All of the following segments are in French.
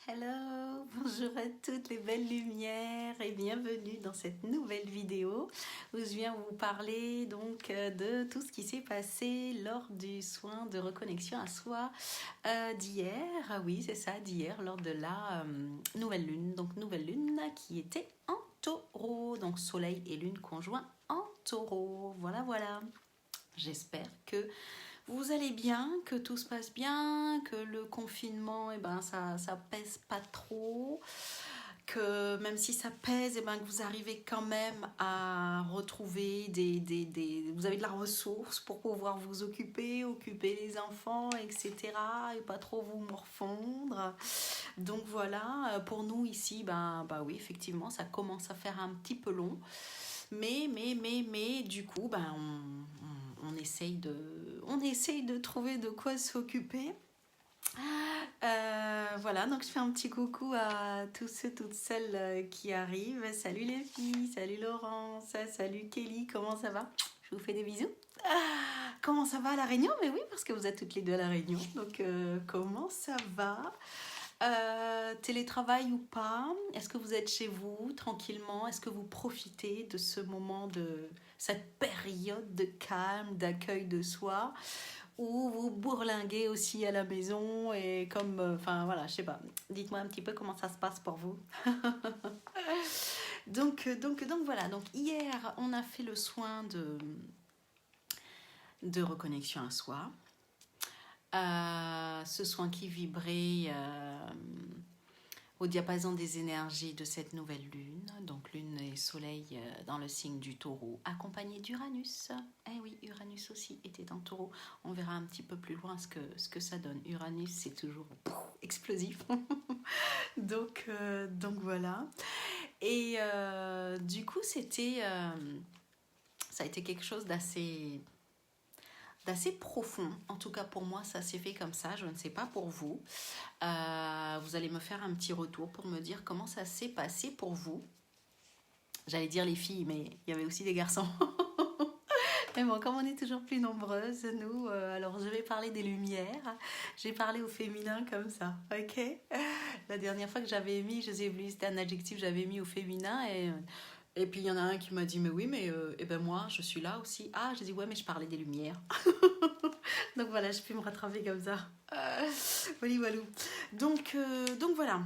Hello, bonjour à toutes les belles lumières et bienvenue dans cette nouvelle vidéo où je viens vous parler donc de tout ce qui s'est passé lors du soin de reconnexion à soi d'hier. Ah oui, c'est ça, d'hier lors de la nouvelle lune. Donc nouvelle lune qui était en taureau, donc soleil et lune conjoints en taureau. Voilà, voilà. J'espère que vous allez bien, que tout se passe bien, que le confinement, ça pèse pas trop, que même si ça pèse, que vous arrivez quand même à retrouver vous avez de la ressource pour pouvoir vous occuper les enfants, etc. Et pas trop vous morfondre. Donc voilà, pour nous ici, oui, effectivement, ça commence à faire un petit peu long. Mais du coup, on essaye de trouver de quoi s'occuper. Voilà, donc je fais un petit coucou à tous ceux, toutes celles qui arrivent. Salut les filles, salut Laurence, salut Kelly, comment ça va? Je vous fais des bisous. Comment ça va à La Réunion? Mais oui, parce que vous êtes toutes les deux à La Réunion. Donc, comment ça va? Télétravail ou pas? Est-ce que vous êtes chez vous tranquillement? Est-ce que vous profitez de ce moment, de cette période de calme, d'accueil de soi? Ou vous bourlinguez aussi à la maison et comme, voilà, je sais pas. Dites-moi un petit peu comment ça se passe pour vous. Donc voilà. Donc hier, on a fait le soin de reconnexion à soi. Ce soin qui vibrait au diapason des énergies de cette nouvelle lune, donc lune et soleil dans le signe du taureau, accompagné d'Uranus. Eh oui, Uranus aussi était en taureau. On verra un petit peu plus loin ce que ça donne. Uranus, c'est toujours explosif. donc voilà. Et du coup, ça a été quelque chose d'assez profond. En tout cas, pour moi, ça s'est fait comme ça. Je ne sais pas pour vous. Vous allez me faire un petit retour pour me dire comment ça s'est passé pour vous. J'allais dire les filles, mais il y avait aussi des garçons. Mais bon, comme on est toujours plus nombreuses, nous, alors je vais parler des lumières. J'ai parlé au féminin comme ça, ok? La dernière fois que j'avais mis, je sais plus, c'était un adjectif, j'avais mis au féminin et puis il y en a un qui m'a dit, mais oui, mais moi, je suis là aussi. Ah, j'ai dit, ouais, mais je parlais des lumières. Donc voilà, je peux me rattraper comme ça. Voilà, voilà. Donc voilà.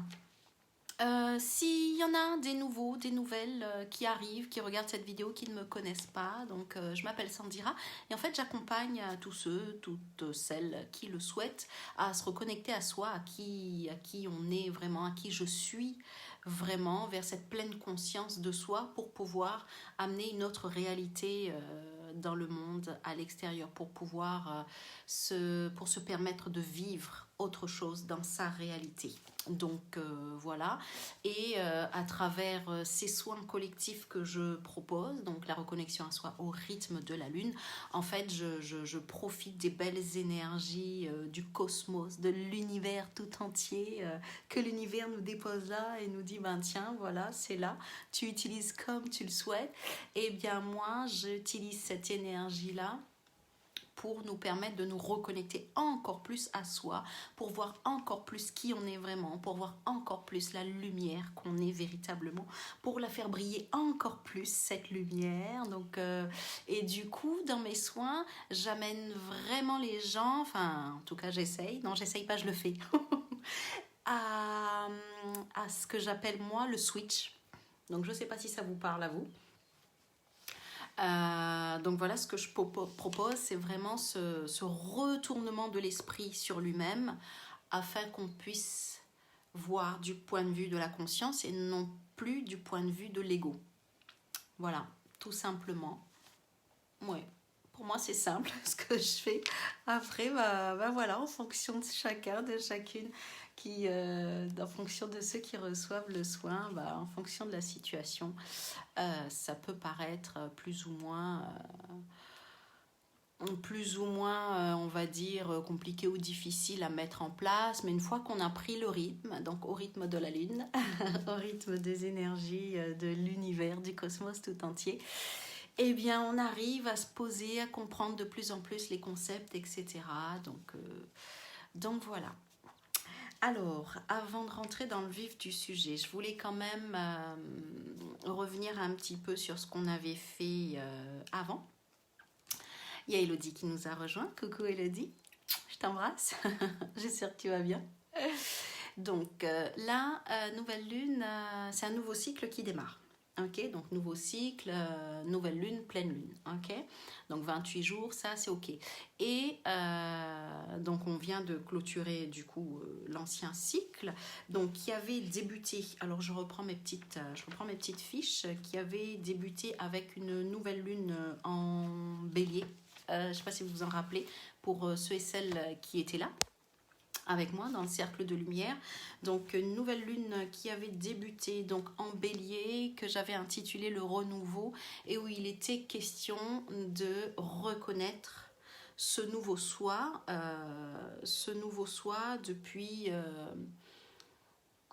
S'il y en a des nouveaux, des nouvelles qui arrivent, qui regardent cette vidéo, qui ne me connaissent pas, donc je m'appelle Sandira et en fait j'accompagne tous ceux, toutes celles qui le souhaitent à se reconnecter à soi, à qui on est vraiment, à qui je suis vraiment, vers cette pleine conscience de soi pour pouvoir amener une autre réalité dans le monde, à l'extérieur, pour pouvoir pour se permettre de vivre autre chose dans sa réalité. Donc voilà, et à travers ces soins collectifs que je propose, donc la reconnexion à soi au rythme de la lune, en fait je profite des belles énergies du cosmos, de l'univers tout entier, que l'univers nous dépose là et nous dit tiens voilà c'est là, tu utilises comme tu le souhaites. Et bien moi j'utilise cette énergie là pour nous permettre de nous reconnecter encore plus à soi, pour voir encore plus qui on est vraiment, pour voir encore plus la lumière qu'on est véritablement, pour la faire briller encore plus, cette lumière. Donc, et du coup, dans mes soins, j'amène vraiment les gens, enfin, en tout cas, j'essaye. Non, j'essaye pas, je le fais. à, à ce que j'appelle, moi, le switch. Donc, je sais pas si ça vous parle à vous. Donc voilà, ce que je propose, c'est vraiment ce retournement de l'esprit sur lui-même afin qu'on puisse voir du point de vue de la conscience et non plus du point de vue de l'ego. Voilà, tout simplement. Ouais. Pour moi, c'est simple ce que je fais. Après, voilà, en fonction de chacun, de chacune, en fonction de ceux qui reçoivent le soin, en fonction de la situation, ça peut paraître plus ou moins, on va dire, compliqué ou difficile à mettre en place, mais une fois qu'on a pris le rythme, donc au rythme de la lune, au rythme des énergies de l'univers, du cosmos tout entier, eh bien on arrive à se poser, à comprendre de plus en plus les concepts, etc. Donc voilà. Alors, avant de rentrer dans le vif du sujet, je voulais quand même revenir un petit peu sur ce qu'on avait fait avant. Il y a Elodie qui nous a rejoint. Coucou Elodie, je t'embrasse. J'espère que tu vas bien. Donc là, nouvelle lune, c'est un nouveau cycle qui démarre. Ok, donc nouveau cycle, nouvelle lune, pleine lune. Ok, donc 28 jours, ça c'est ok. Et donc on vient de clôturer du coup l'ancien cycle, donc qui avait débuté. Alors je reprends mes petites fiches qui avaient débuté avec une nouvelle lune en Bélier. Je ne sais pas si vous vous en rappelez pour ceux et celles qui étaient là avec moi dans le cercle de lumière. Donc une nouvelle lune qui avait débuté donc en Bélier, que j'avais intitulé le renouveau, et où il était question de reconnaître ce nouveau soi depuis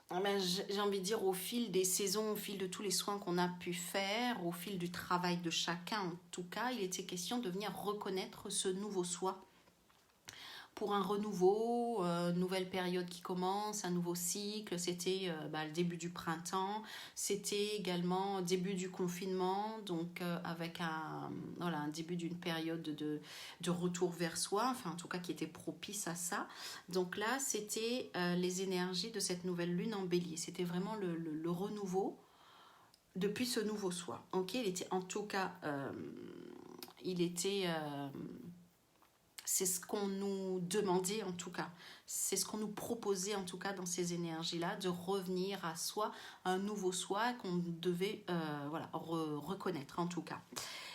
j'ai envie de dire au fil des saisons, au fil de tous les soins qu'on a pu faire, au fil du travail de chacun en tout cas, il était question de venir reconnaître ce nouveau soi pour un renouveau, nouvelle période qui commence, un nouveau cycle. C'était le début du printemps, c'était également début du confinement, donc avec un début d'une période de retour vers soi, enfin en tout cas qui était propice à ça. Donc là, c'était les énergies de cette nouvelle lune en Bélier. C'était vraiment le renouveau depuis ce nouveau soi. Ok, il était en tout cas, c'est ce qu'on nous demandait en tout cas, c'est ce qu'on nous proposait en tout cas dans ces énergies-là, de revenir à soi, un nouveau soi qu'on devait reconnaître en tout cas.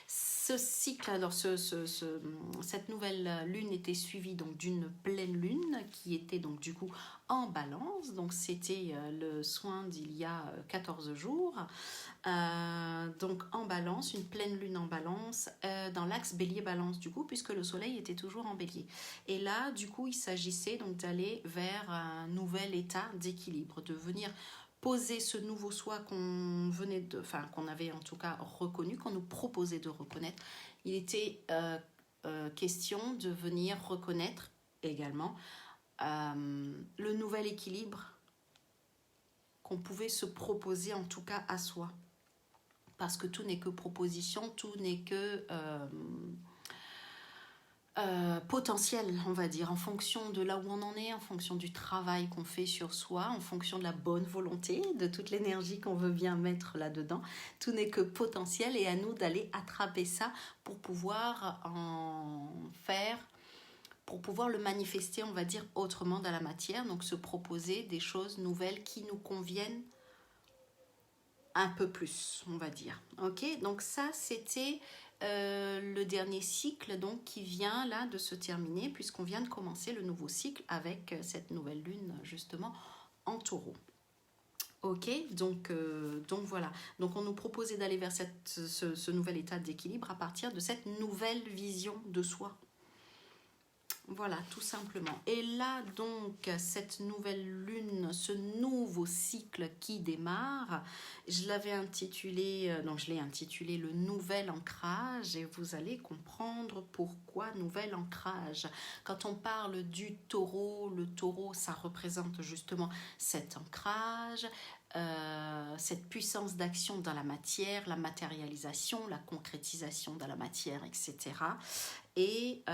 Ce cycle, alors cette nouvelle lune était suivie donc d'une pleine lune qui était donc du coup en balance, donc c'était le soin d'il y a 14 jours. Donc en balance, une pleine lune en balance, dans l'axe bélier-balance du coup, puisque le soleil était toujours en bélier. Et là, du coup, il s'agissait donc d'aller vers un nouvel état d'équilibre, de venir poser ce nouveau soi qu'on avait en tout cas reconnu, qu'on nous proposait de reconnaître. Il était question de venir reconnaître également le nouvel équilibre qu'on pouvait se proposer en tout cas à soi. Parce que tout n'est que proposition, tout n'est que potentiel, on va dire, en fonction de là où on en est, en fonction du travail qu'on fait sur soi, en fonction de la bonne volonté, de toute l'énergie qu'on veut bien mettre là-dedans. Tout n'est que potentiel et à nous d'aller attraper ça pour pouvoir en faire, pour pouvoir le manifester, on va dire, autrement dans la matière. Donc se proposer des choses nouvelles qui nous conviennent un peu plus, on va dire. Ok, donc ça c'était le dernier cycle donc qui vient là de se terminer puisqu'on vient de commencer le nouveau cycle avec cette nouvelle lune justement en taureau. Ok, donc voilà. Donc on nous proposait d'aller vers ce nouvel état d'équilibre à partir de cette nouvelle vision de soi. Voilà, tout simplement. Et là, donc, cette nouvelle lune, ce nouveau cycle qui démarre, je l'ai intitulé le nouvel ancrage et vous allez comprendre pourquoi nouvel ancrage. Quand on parle du taureau, le taureau, ça représente justement cet ancrage, cette puissance d'action dans la matière, la matérialisation, la concrétisation dans la matière, etc. Et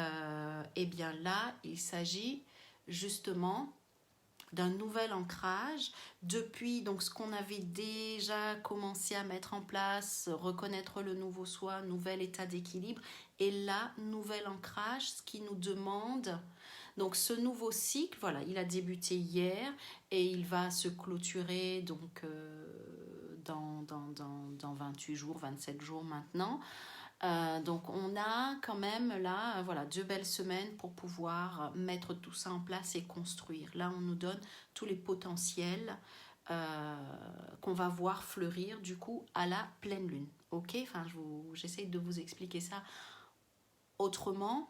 bien là, il s'agit justement d'un nouvel ancrage depuis donc ce qu'on avait déjà commencé à mettre en place, reconnaître le nouveau soi, nouvel état d'équilibre, et là, nouvel ancrage, ce qui nous demande. Donc ce nouveau cycle, voilà, il a débuté hier et il va se clôturer donc dans 28 jours, 27 jours maintenant. Donc on a quand même là 2 belles semaines pour pouvoir mettre tout ça en place et construire. Là on nous donne tous les potentiels qu'on va voir fleurir du coup à la pleine lune. Ok, enfin j'essaye de vous expliquer ça autrement,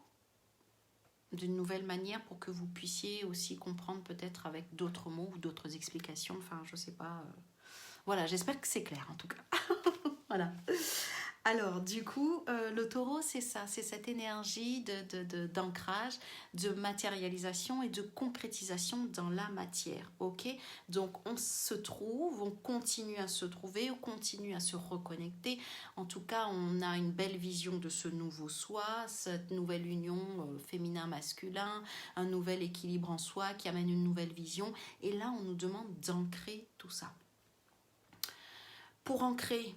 d'une nouvelle manière pour que vous puissiez aussi comprendre peut-être avec d'autres mots ou d'autres explications. Enfin je sais pas. Voilà, j'espère que c'est clair en tout cas. Voilà. Alors, du coup, le taureau, c'est ça, c'est cette énergie d'ancrage, de matérialisation et de concrétisation dans la matière, ok? Donc, on se trouve, on continue à se trouver, on continue à se reconnecter. En tout cas, on a une belle vision de ce nouveau soi, cette nouvelle union féminin-masculin, un nouvel équilibre en soi qui amène une nouvelle vision. Et là, on nous demande d'ancrer tout ça. Pour ancrer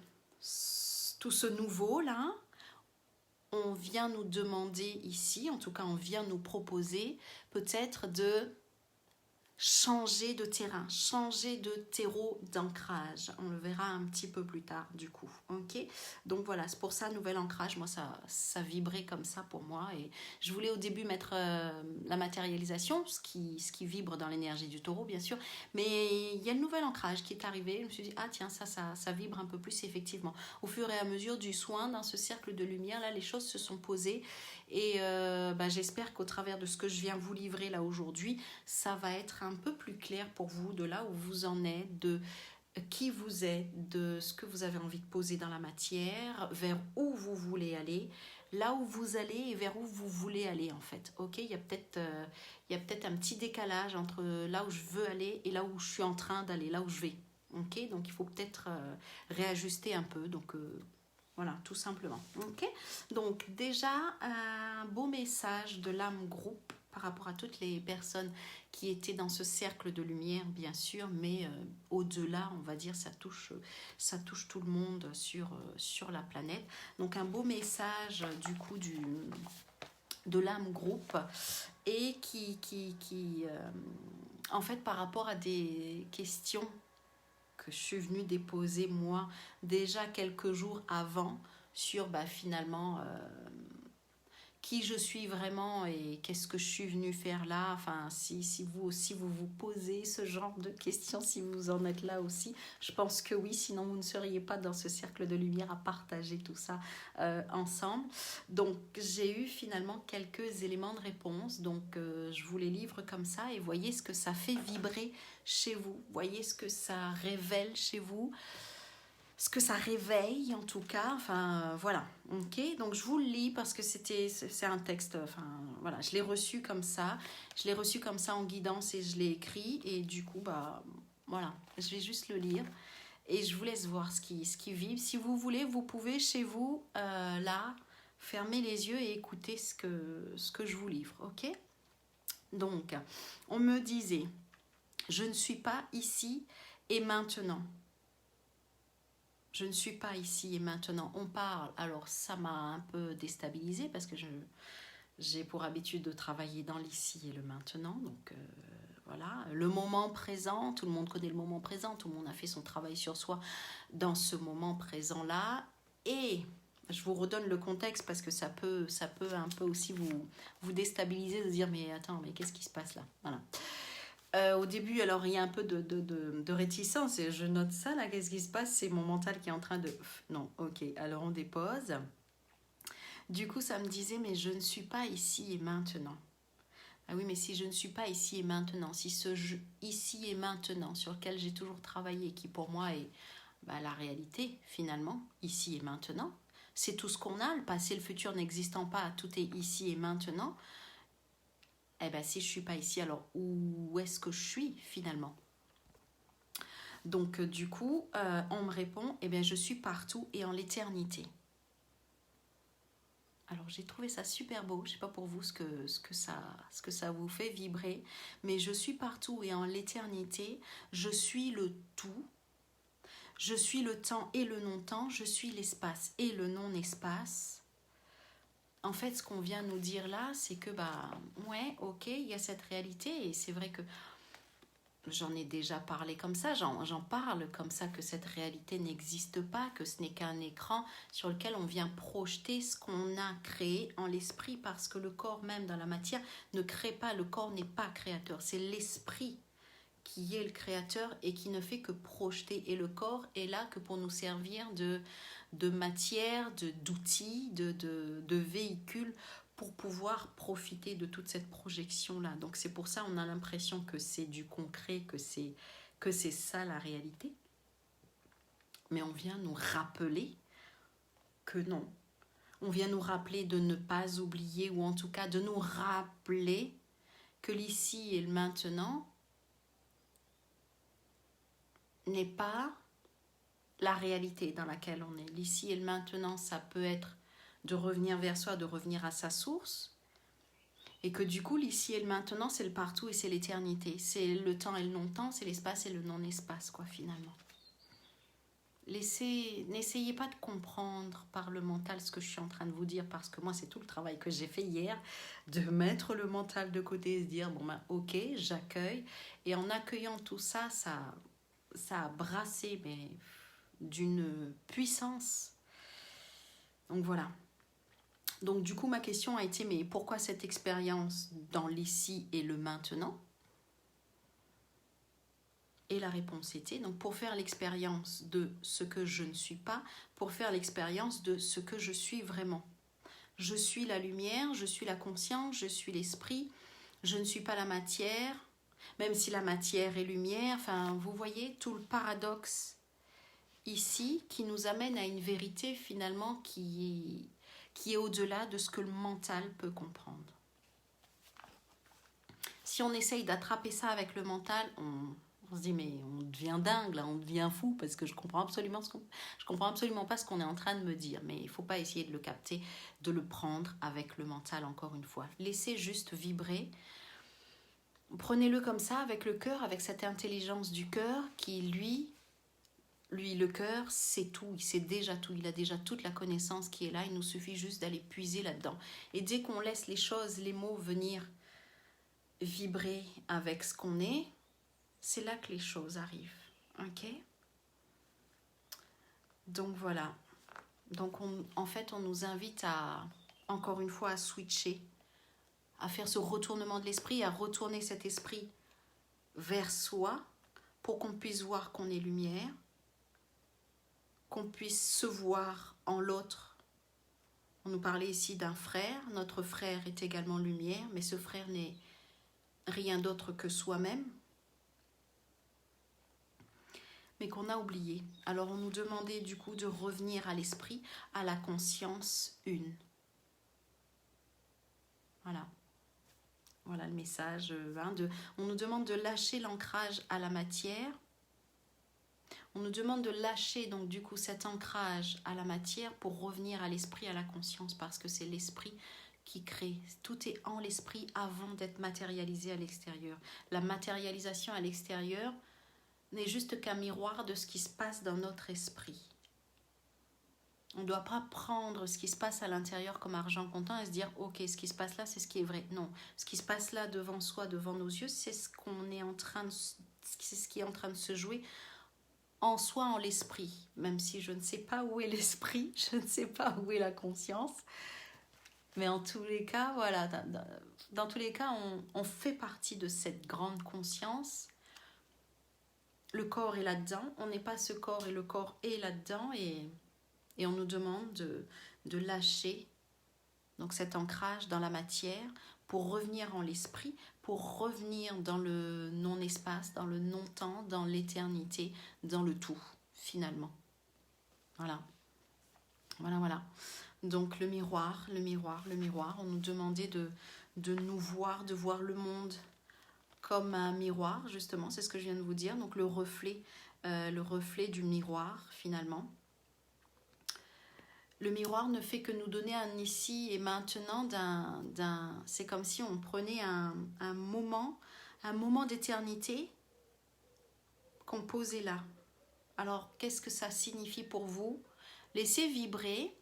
tout ce nouveau-là, on vient nous demander ici, en tout cas on vient nous proposer peut-être de changer de terrain, changer de terreau d'ancrage. On le verra un petit peu plus tard du coup. Ok. Donc voilà, c'est pour ça, nouvel ancrage, moi ça vibrait comme ça pour moi. Et je voulais au début mettre la matérialisation, ce qui vibre dans l'énergie du taureau bien sûr. Mais il y a le nouvel ancrage qui est arrivé. Je me suis dit, ah tiens, ça vibre un peu plus effectivement. Au fur et à mesure du soin, dans ce cercle de lumière, là les choses se sont posées. Et j'espère qu'au travers de ce que je viens vous livrer là aujourd'hui, ça va être un peu plus clair pour vous de là où vous en êtes, de qui vous êtes, de ce que vous avez envie de poser dans la matière, vers où vous voulez aller, là où vous allez et vers où vous voulez aller en fait. Ok, il y a peut-être un petit décalage entre là où je veux aller et là où je suis en train d'aller, là où je vais. Ok, donc il faut peut-être réajuster un peu. Donc voilà, tout simplement. Ok. Donc déjà, un beau message de l'âme groupe par rapport à toutes les personnes qui étaient dans ce cercle de lumière, bien sûr, mais au-delà, on va dire, ça touche tout le monde sur la planète. Donc un beau message du coup de l'âme groupe et qui en fait, par rapport à des questions que je suis venue déposer moi déjà quelques jours avant sur finalement qui je suis vraiment et qu'est-ce que je suis venue faire là. Enfin, si vous aussi vous vous posez ce genre de questions, si vous en êtes là aussi, je pense que oui, sinon vous ne seriez pas dans ce cercle de lumière à partager tout ça ensemble. Donc j'ai eu finalement quelques éléments de réponse, donc je vous les livre comme ça et voyez ce que ça fait vibrer chez vous, voyez ce que ça révèle chez vous, ce que ça réveille en tout cas, enfin voilà, ok, donc je vous le lis parce que c'est un texte, enfin voilà, je l'ai reçu comme ça, en guidance et je l'ai écrit et du coup voilà, je vais juste le lire et je vous laisse voir ce qui vibre. Si vous voulez, vous pouvez chez vous là fermer les yeux et écouter ce que je vous livre, ok. Donc on me disait, je ne suis pas ici et maintenant. Je ne suis pas ici et maintenant. On parle, alors ça m'a un peu déstabilisée parce que j'ai pour habitude de travailler dans l'ici et le maintenant. Donc voilà, le moment présent, tout le monde connaît le moment présent, tout le monde a fait son travail sur soi dans ce moment présent-là. Et je vous redonne le contexte parce que ça peut un peu aussi vous déstabiliser de dire mais attends, mais qu'est-ce qui se passe là? Voilà. Au début, alors il y a un peu de réticence et je note ça là, qu'est-ce qui se passe? C'est mon mental qui est en train de... Non, ok, alors on dépose. Du coup, ça me disait, mais je ne suis pas ici et maintenant. Ah oui, mais si je ne suis pas ici et maintenant, si ce jeu ici et maintenant sur lequel j'ai toujours travaillé, qui pour moi est la réalité finalement, ici et maintenant, c'est tout ce qu'on a, le passé, le futur n'existant pas, tout est ici et maintenant. Eh bien, si je ne suis pas ici, alors où est-ce que je suis finalement? Donc, du coup, on me répond, eh bien, je suis partout et en l'éternité. Alors, j'ai trouvé ça super beau. Je ne sais pas pour vous ce que ça vous fait vibrer, mais je suis partout et en l'éternité, je suis le tout. Je suis le temps et le non-temps, je suis l'espace et le non-espace. En fait, ce qu'on vient nous dire là, c'est que, ouais, ok, il y a cette réalité et c'est vrai que j'en ai déjà parlé comme ça, j'en parle comme ça, que cette réalité n'existe pas, que ce n'est qu'un écran sur lequel on vient projeter ce qu'on a créé en l'esprit, parce que le corps même dans la matière ne crée pas, le corps n'est pas créateur, c'est l'esprit qui est le créateur et qui ne fait que projeter, et le corps est là que pour nous servir de matière, d'outils, de véhicules pour pouvoir profiter de toute cette projection-là. Donc c'est pour ça qu'on a l'impression que c'est du concret, que c'est ça la réalité. Mais on vient nous rappeler que non. On vient nous rappeler de ne pas oublier, ou en tout cas de nous rappeler que l'ici et le maintenant n'est pas la réalité dans laquelle on est. L'ici et le maintenant, ça peut être de revenir vers soi, de revenir à sa source, et que du coup, l'ici et le maintenant, c'est le partout et c'est l'éternité. C'est le temps et le non-temps, c'est l'espace et le non-espace, quoi, finalement. N'essayez pas de comprendre par le mental ce que je suis en train de vous dire, parce que moi, c'est tout le travail que j'ai fait hier, de mettre le mental de côté et se dire, bon ben, ok, j'accueille. Et en accueillant tout ça, ça a brassé, mais d'une puissance. Donc voilà. Donc du coup, ma question a été, mais pourquoi cette expérience dans l'ici et le maintenant? Et la réponse était, donc pour faire l'expérience de ce que je ne suis pas, pour faire l'expérience de ce que je suis vraiment. Je suis la lumière, je suis la conscience, je suis l'esprit, je ne suis pas la matière, même si la matière est lumière. Enfin, vous voyez tout le paradoxe ici qui nous amène à une vérité finalement qui est au-delà de ce que le mental peut comprendre. Si on essaye d'attraper ça avec le mental, on se dit mais on devient dingue là, on devient fou, parce que je comprends absolument pas ce qu'on est en train de me dire. Mais il ne faut pas essayer de le capter, de le prendre avec le mental encore une fois. Laissez juste vibrer. Prenez-le comme ça, avec le cœur, avec cette intelligence du cœur qui lui le cœur, c'est tout, il sait déjà tout, il a déjà toute la connaissance qui est là, il nous suffit juste d'aller puiser là-dedans. Et dès qu'on laisse les choses, les mots venir vibrer avec ce qu'on est, c'est là que les choses arrivent. Ok? Donc voilà. Donc en fait, on nous invite à, encore une fois, à switcher, à faire ce retournement de l'esprit, à retourner cet esprit vers soi pour qu'on puisse voir qu'on est lumière, qu'on puisse se voir en l'autre. On nous parlait ici d'un frère. Notre frère est également lumière, mais ce frère n'est rien d'autre que soi-même, mais qu'on a oublié. Alors on nous demandait du coup de revenir à l'esprit, à la conscience une. Voilà. Voilà le message. On nous demande de lâcher l'ancrage à la matière. On nous demande de lâcher donc du coup cet ancrage à la matière pour revenir à l'esprit, à la conscience, parce que c'est l'esprit qui crée. Tout est en l'esprit avant d'être matérialisé à l'extérieur. La matérialisation à l'extérieur n'est juste qu'un miroir de ce qui se passe dans notre esprit. On ne doit pas prendre ce qui se passe à l'intérieur comme argent comptant et se dire ok, ce qui se passe là, c'est ce qui est vrai. Non, ce qui se passe là devant soi, devant nos yeux, c'est ce qui est en train de se jouer en soi, en l'esprit. Même si je ne sais pas où est l'esprit, je ne sais pas où est la conscience. Mais en tous les cas, voilà, dans tous les cas, on fait partie de cette grande conscience. Le corps est là-dedans, on n'est pas ce corps et le corps est là-dedans, et on nous demande de lâcher donc cet ancrage dans la matière pour revenir en l'esprit, pour revenir dans le non-espace, dans le non-temps, dans l'éternité, dans le tout, finalement. Voilà. Voilà. Donc le miroir, on nous demandait de nous voir, de voir le monde comme un miroir, justement, c'est ce que je viens de vous dire, donc le reflet du miroir, finalement. Le miroir ne fait que nous donner un ici et maintenant c'est comme si on prenait un moment d'éternité qu'on posait là. Alors, qu'est-ce que ça signifie pour vous? Laissez vibrer.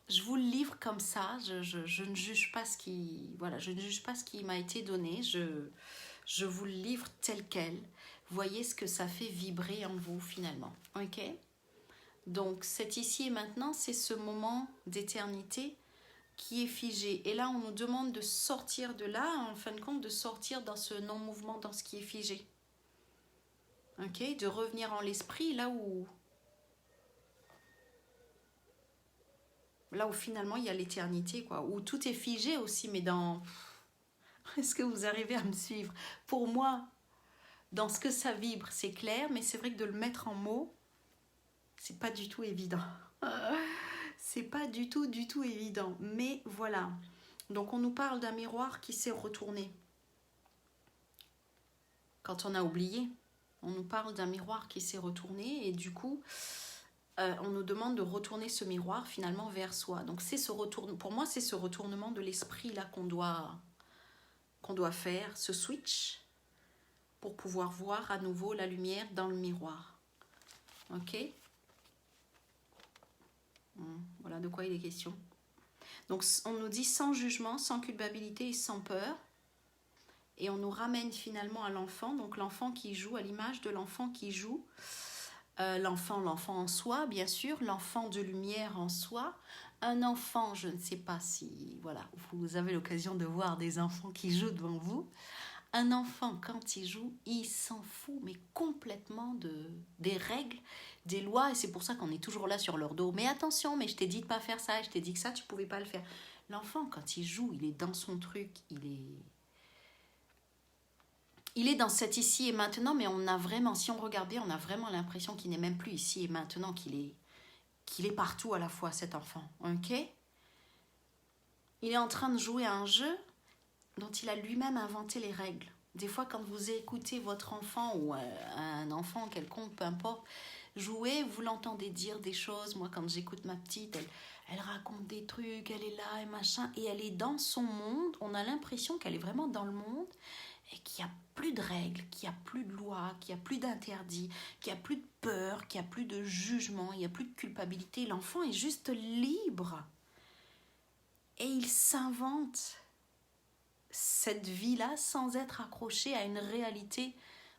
Je vous le livre comme ça. Je ne juge pas ce qui m'a été donné. Je vous le livre tel quel. Voyez ce que ça fait vibrer en vous finalement. Ok? Donc cet ici et maintenant, c'est ce moment d'éternité qui est figé. Et là, on nous demande de sortir de là, en fin de compte, de sortir dans ce non-mouvement, dans ce qui est figé. Ok? De revenir en l'esprit, là où finalement il y a l'éternité, quoi. Où tout est figé aussi, mais dans... Est-ce que vous arrivez à me suivre? Pour moi, dans ce que ça vibre, c'est clair, mais c'est vrai que de le mettre en mots, c'est pas du tout évident. C'est pas du tout évident. Mais voilà. Donc on nous parle d'un miroir qui s'est retourné. Quand on a oublié, on nous parle d'un miroir qui s'est retourné et du coup, on nous demande de retourner ce miroir finalement vers soi. Donc c'est ce retour, pour moi, c'est ce retournement de l'esprit là qu'on doit faire, ce switch pour pouvoir voir à nouveau la lumière dans le miroir. Ok? Voilà de quoi il est question. Donc on nous dit sans jugement, sans culpabilité et sans peur. Et on nous ramène finalement à l'enfant, donc l'enfant qui joue, à l'image de l'enfant qui joue. L'enfant en soi, bien sûr, l'enfant de lumière en soi. Un enfant, je ne sais pas si voilà, vous avez l'occasion de voir des enfants qui jouent devant vous. Un enfant, quand il joue, il s'en fout, mais complètement des règles, des lois, et c'est pour ça qu'on est toujours là sur leur dos. Mais attention, mais je t'ai dit de pas faire ça, je t'ai dit que ça, tu pouvais pas le faire. L'enfant, quand il joue, il est dans son truc, il est dans cet ici et maintenant, mais on a vraiment, si on regarde bien, on a vraiment l'impression qu'il n'est même plus ici et maintenant, qu'il est partout à la fois, cet enfant. Ok? Il est en train de jouer à un jeu dont il a lui-même inventé les règles. Des fois, quand vous écoutez votre enfant ou un enfant quelconque, peu importe, jouer, vous l'entendez dire des choses. Moi, quand j'écoute ma petite, elle raconte des trucs, elle est là et machin, et elle est dans son monde. On a l'impression qu'elle est vraiment dans le monde et qu'il n'y a plus de règles, qu'il n'y a plus de lois, qu'il n'y a plus d'interdits, qu'il n'y a plus de peur, qu'il n'y a plus de jugement, il n'y a plus de culpabilité. L'enfant est juste libre. Et il s'invente cette vie-là sans être accroché à une réalité.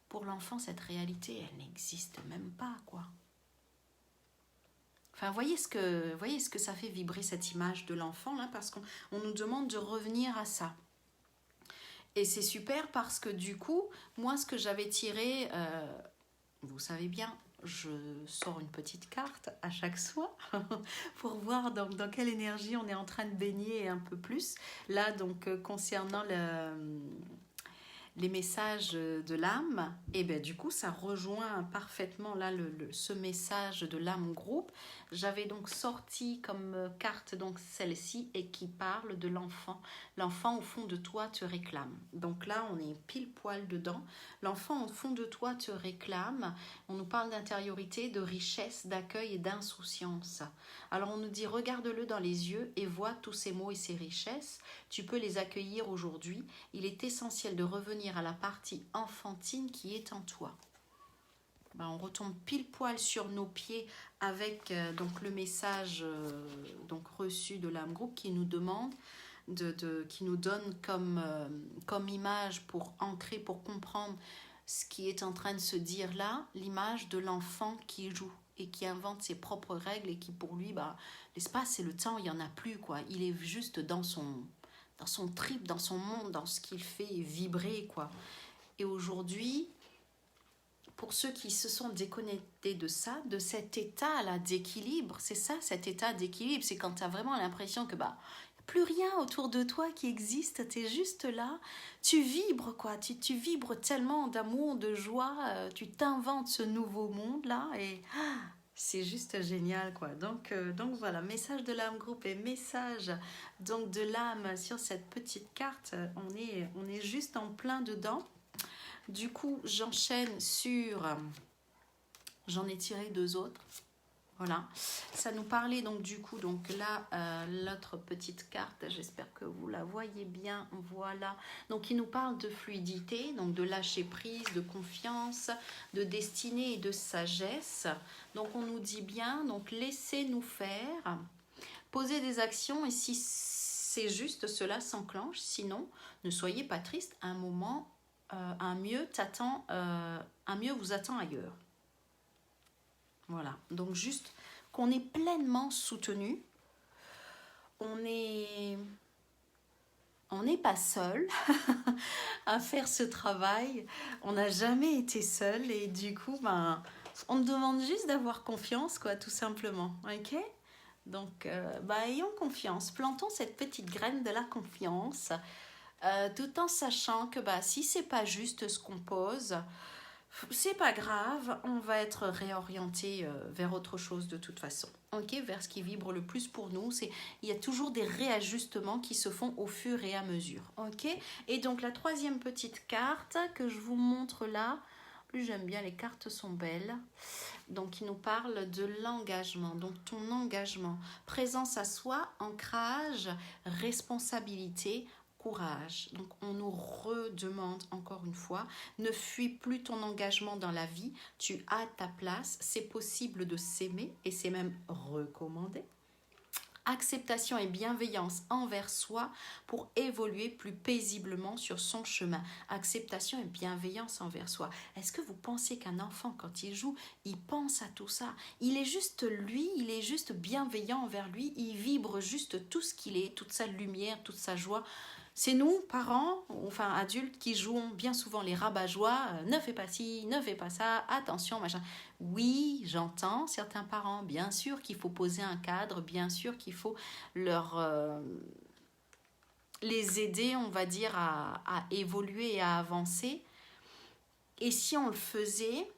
Pour l'enfant, cette réalité, elle n'existe même pas, quoi. Enfin, voyez ce que ça fait vibrer cette image de l'enfant, là, parce qu'on nous demande de revenir à ça. Et c'est super parce que du coup, moi, ce que j'avais tiré, vous savez bien, je sors une petite carte à chaque soir pour voir dans quelle énergie on est en train de baigner un peu plus. Là, donc, concernant les messages de l'âme, et bien du coup ça rejoint parfaitement là ce message de l'âme groupe. J'avais donc sorti comme carte donc celle-ci et qui parle de l'enfant. L'enfant au fond de toi te réclame. Donc là on est pile poil dedans. L'enfant au fond de toi te réclame. On nous parle d'intériorité, de richesse, d'accueil et d'insouciance. Alors on nous dit regarde-le dans les yeux et vois tous ces mots et ces richesses. Tu peux les accueillir aujourd'hui. Il est essentiel de revenir à la partie enfantine qui est en toi. On retombe pile poil sur nos pieds avec donc le message donc reçu de l'âme groupe qui nous demande, qui nous donne comme image pour ancrer, pour comprendre ce qui est en train de se dire là, l'image de l'enfant qui joue et qui invente ses propres règles et qui pour lui, l'espace et le temps, il n'y en a plus, quoi. Il est juste dans son trip, dans son monde, dans ce qu'il fait vibrer, quoi. Et aujourd'hui, pour ceux qui se sont déconnectés de ça, de cet état-là d'équilibre, c'est ça, cet état d'équilibre, c'est quand tu as vraiment l'impression que plus rien autour de toi qui existe, tu es juste là, tu vibres, quoi, tu vibres tellement d'amour, de joie, tu t'inventes ce nouveau monde-là et c'est juste génial, quoi. Donc voilà, message de l'âme groupe et message donc de l'âme sur cette petite carte, on est juste en plein dedans. Du coup, j'enchaîne sur... J'en ai tiré 2 autres. Voilà. Ça nous parlait donc du coup, donc là, l'autre petite carte, j'espère que vous la voyez bien. Voilà. Donc, il nous parle de fluidité, donc de lâcher prise, de confiance, de destinée et de sagesse. Donc, on nous dit bien, donc laissez-nous faire, poser des actions et si c'est juste, cela s'enclenche. Sinon, ne soyez pas triste. À un moment, un mieux vous attend ailleurs. Voilà, donc juste qu'on est pleinement soutenu, on n'est pas seul à faire ce travail, on n'a jamais été seul et du coup, on demande juste d'avoir confiance, quoi, tout simplement, ok ? Donc, ayons confiance, plantons cette petite graine de la confiance, tout en sachant que si c'est pas juste ce qu'on pose, C'est pas grave, on va être réorienté vers autre chose de toute façon. Ok, vers ce qui vibre le plus pour nous, il y a toujours des réajustements qui se font au fur et à mesure. Ok, et donc la troisième petite carte que je vous montre là, plus j'aime bien, les cartes sont belles. Donc il nous parle de l'engagement, donc ton engagement, présence à soi, ancrage, responsabilité, courage. Donc on nous redemande encore une fois, ne fuis plus ton engagement dans la vie, tu as ta place, c'est possible de s'aimer et c'est même recommandé. Acceptation et bienveillance envers soi pour évoluer plus paisiblement sur son chemin. Acceptation et bienveillance envers soi. Est-ce que vous pensez qu'un enfant, quand il joue, il pense à tout ça? Il est juste lui, il est juste bienveillant envers lui, il vibre juste tout ce qu'il est, toute sa lumière, toute sa joie. C'est nous, parents, enfin adultes, qui jouons bien souvent les rabat-joie, ne fais pas ci, ne fais pas ça, attention, machin. Oui, j'entends certains parents, bien sûr qu'il faut poser un cadre, bien sûr qu'il faut les aider, on va dire, à évoluer et à avancer. Et si on le faisait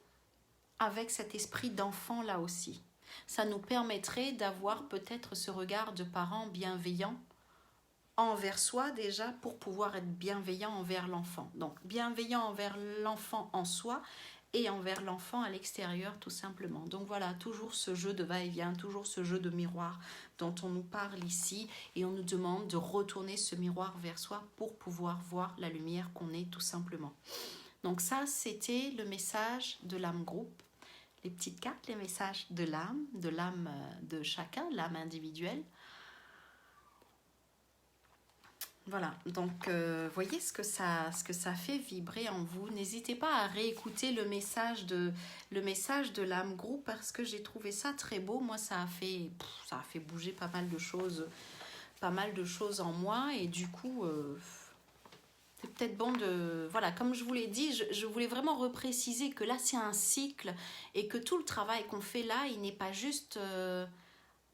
avec cet esprit d'enfant là aussi, ça nous permettrait d'avoir peut-être ce regard de parents bienveillants envers soi déjà pour pouvoir être bienveillant envers l'enfant. Donc bienveillant envers l'enfant en soi et envers l'enfant à l'extérieur tout simplement. Donc voilà, toujours ce jeu de va-et-vient, toujours ce jeu de miroir dont on nous parle ici et on nous demande de retourner ce miroir vers soi pour pouvoir voir la lumière qu'on est tout simplement. Donc ça, c'était le message de l'âme groupe, les petites cartes, les messages de l'âme de chacun, l'âme individuelle. Voilà, donc voyez ce que ça fait vibrer en vous. N'hésitez pas à réécouter le message de l'âme groupe parce que j'ai trouvé ça très beau. Moi, ça a fait bouger pas mal de choses en moi et du coup, c'est peut-être bon de... Voilà, comme je vous l'ai dit, je voulais vraiment repréciser que là, c'est un cycle et que tout le travail qu'on fait là, il n'est pas juste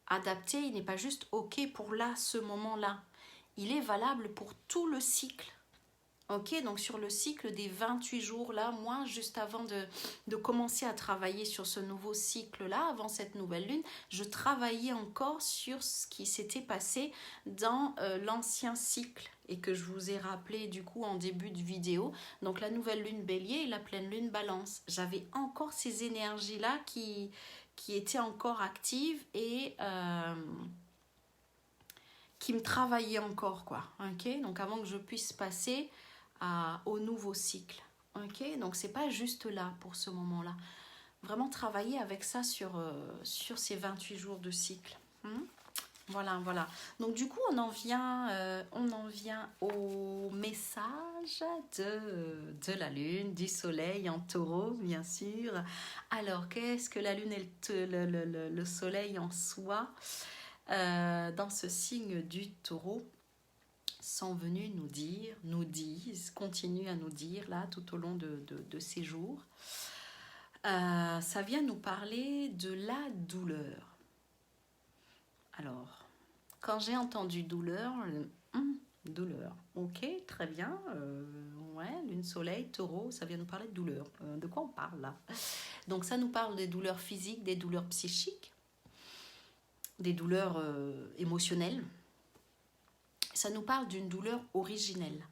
adapté, il n'est pas juste OK pour là, ce moment-là. Il est valable pour tout le cycle. Ok, donc sur le cycle des 28 jours là, moi, juste avant de commencer à travailler sur ce nouveau cycle-là, avant cette nouvelle lune, je travaillais encore sur ce qui s'était passé dans l'ancien cycle et que je vous ai rappelé du coup en début de vidéo. Donc la nouvelle lune bélier et la pleine lune balance. J'avais encore ces énergies-là qui étaient encore actives et... qui me travaillait encore, quoi. Ok, donc avant que je puisse passer au nouveau cycle. Ok, donc c'est pas juste là pour ce moment-là. Vraiment travailler avec ça sur ces 28 jours de cycle. Voilà, voilà. Donc du coup, on en vient au message de la lune, du soleil en taureau, bien sûr. Alors, qu'est-ce que la lune et le soleil en soi dans ce signe du taureau sont venus nous disent, continuent à nous dire là tout au long de ces jours. Ça vient nous parler de la douleur. Alors, quand j'ai entendu douleur, douleur, ok, très bien, ouais, lune, soleil, taureau, ça vient nous parler de douleur. De quoi on parle là? Donc ça nous parle des douleurs physiques, des douleurs psychiques, des douleurs émotionnelles. Ça nous parle d'une douleur originelle.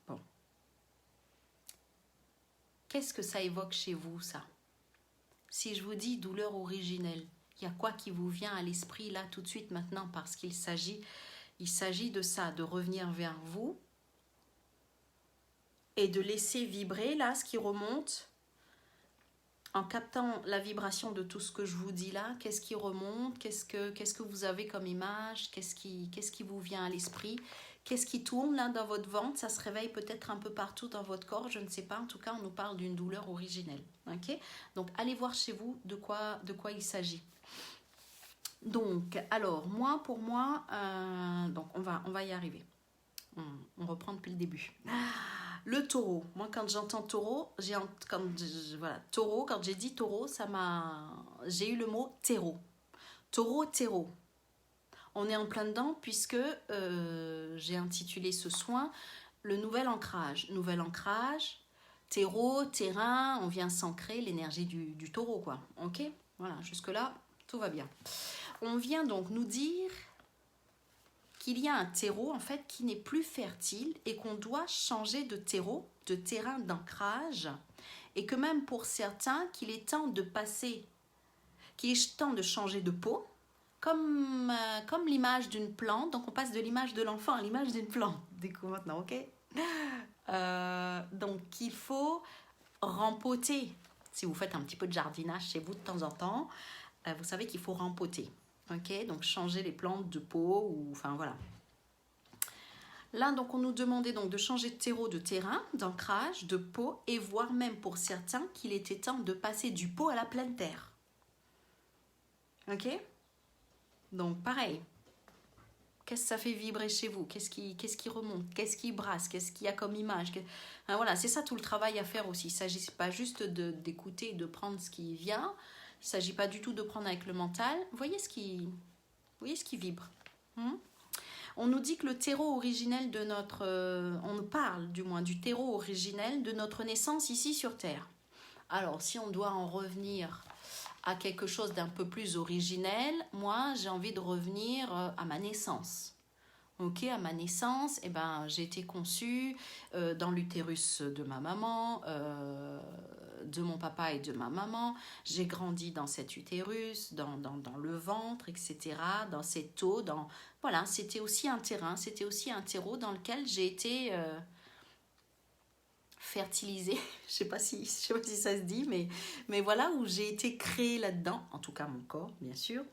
Bon. Qu'est-ce que ça évoque chez vous, ça? Si je vous dis douleur originelle, il y a quoi qui vous vient à l'esprit là tout de suite maintenant? Parce qu'il s'agit de ça, de revenir vers vous et de laisser vibrer là ce qui remonte. En captant la vibration de tout ce que je vous dis là, qu'est-ce qui remonte, qu'est-ce que vous avez comme image, qu'est-ce qui vous vient à l'esprit, qu'est-ce qui tourne là dans votre ventre, ça se réveille peut-être un peu partout dans votre corps, je ne sais pas, en tout cas on nous parle d'une douleur originelle. Ok, donc allez voir chez vous de quoi il s'agit. Donc, alors, pour moi, donc on va y arriver. On reprend depuis le début. Le taureau, moi quand j'entends taureau, taureau, quand j'ai dit taureau, j'ai eu le mot terreau. Taureau, terreau. On est en plein dedans puisque j'ai intitulé ce soin le nouvel ancrage. Nouvel ancrage, Terreau, terrain, on vient s'ancrer l'énergie du taureau, quoi. Ok? Voilà, jusque-là, tout va bien. On vient donc nous dire qu'il y a un terreau, en fait, qui n'est plus fertile et qu'on doit changer de terreau, de terrain d'ancrage, et que même pour certains, qu'il est temps de passer, qu'il est temps de changer de peau, comme l'image d'une plante. Donc, on passe de l'image de l'enfant à l'image d'une plante. Découvre maintenant, ok? Donc, il faut rempoter. Si vous faites un petit peu de jardinage chez vous de temps en temps, vous savez qu'il faut rempoter. Ok, donc changer les plantes de peau, ou enfin voilà. Là, donc, on nous demandait donc de changer de terreau, de terrain, d'ancrage, de peau, et voire même pour certains qu'il était temps de passer du pot à la pleine terre. Ok? Donc, pareil. Qu'est-ce que ça fait vibrer chez vous? Qu'est-ce qui remonte? Qu'est-ce qui brasse? Qu'est-ce qu'il y a comme image? Enfin, voilà, c'est ça tout le travail à faire aussi. Il ne s'agit pas juste d'écouter, de prendre ce qui vient. Il ne s'agit pas du tout de prendre avec le mental. Voyez ce qui vibre. On nous dit que le terreau originel de notre... on nous parle du moins du terreau originel de notre naissance ici sur Terre. Alors, si on doit en revenir à quelque chose d'un peu plus originel, moi, j'ai envie de revenir à ma naissance. Ok, à ma naissance, eh ben, j'ai été conçue dans l'utérus de ma maman, de mon papa et de ma maman. J'ai grandi dans cet utérus, dans le ventre, etc., dans cette eau. Voilà, c'était aussi un terrain, c'était aussi un terreau dans lequel j'ai été fertilisée. Je sais pas si ça se dit, mais voilà, où j'ai été créée là-dedans, en tout cas mon corps, bien sûr.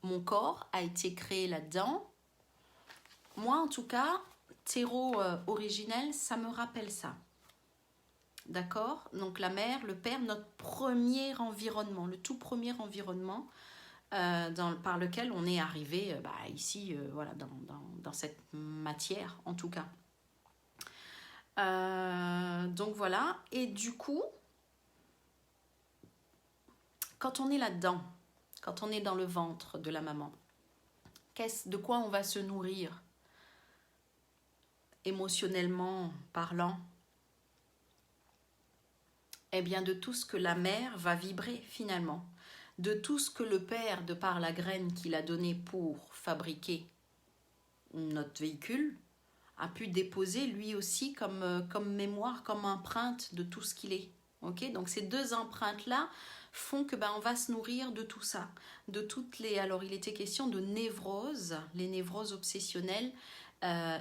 Mon corps a été créé là-dedans. Moi, en tout cas, terreau originel, ça me rappelle ça. D'accord? Donc la mère, le père, notre premier environnement, le tout premier environnement par lequel on est arrivé ici, voilà, dans cette matière, en tout cas. Donc voilà, et du coup, quand on est là-dedans, quand on est dans le ventre de la maman, de quoi on va se nourrir émotionnellement parlant? Eh bien, de tout ce que la mère va vibrer finalement, de tout ce que le père, de par la graine qu'il a donnée pour fabriquer notre véhicule, a pu déposer lui aussi comme mémoire, comme empreinte de tout ce qu'il est. Okay, donc ces deux empreintes-là font que on va se nourrir de tout ça, de toutes les... Alors il était question de névroses, les névroses obsessionnelles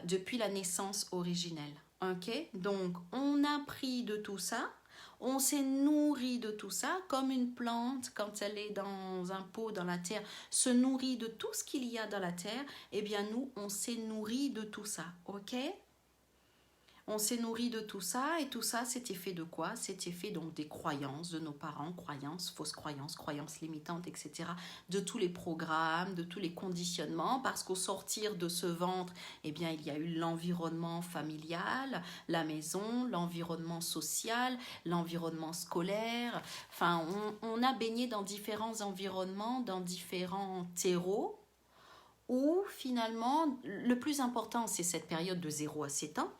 depuis la naissance originelle. Okay, donc on a pris de tout ça, on s'est nourri de tout ça, comme une plante, quand elle est dans un pot, dans la terre, se nourrit de tout ce qu'il y a dans la terre. Eh bien, nous, on s'est nourri de tout ça, ok? On s'est nourri de tout ça, et tout ça, c'était fait de quoi? C'était fait donc des croyances de nos parents, fausses croyances, croyances limitantes, etc. De tous les programmes, de tous les conditionnements, parce qu'au sortir de ce ventre, eh bien, il y a eu l'environnement familial, la maison, l'environnement social, l'environnement scolaire. Enfin, on a baigné dans différents environnements, dans différents terreaux, où finalement, le plus important, c'est cette période de 0 à 7 ans,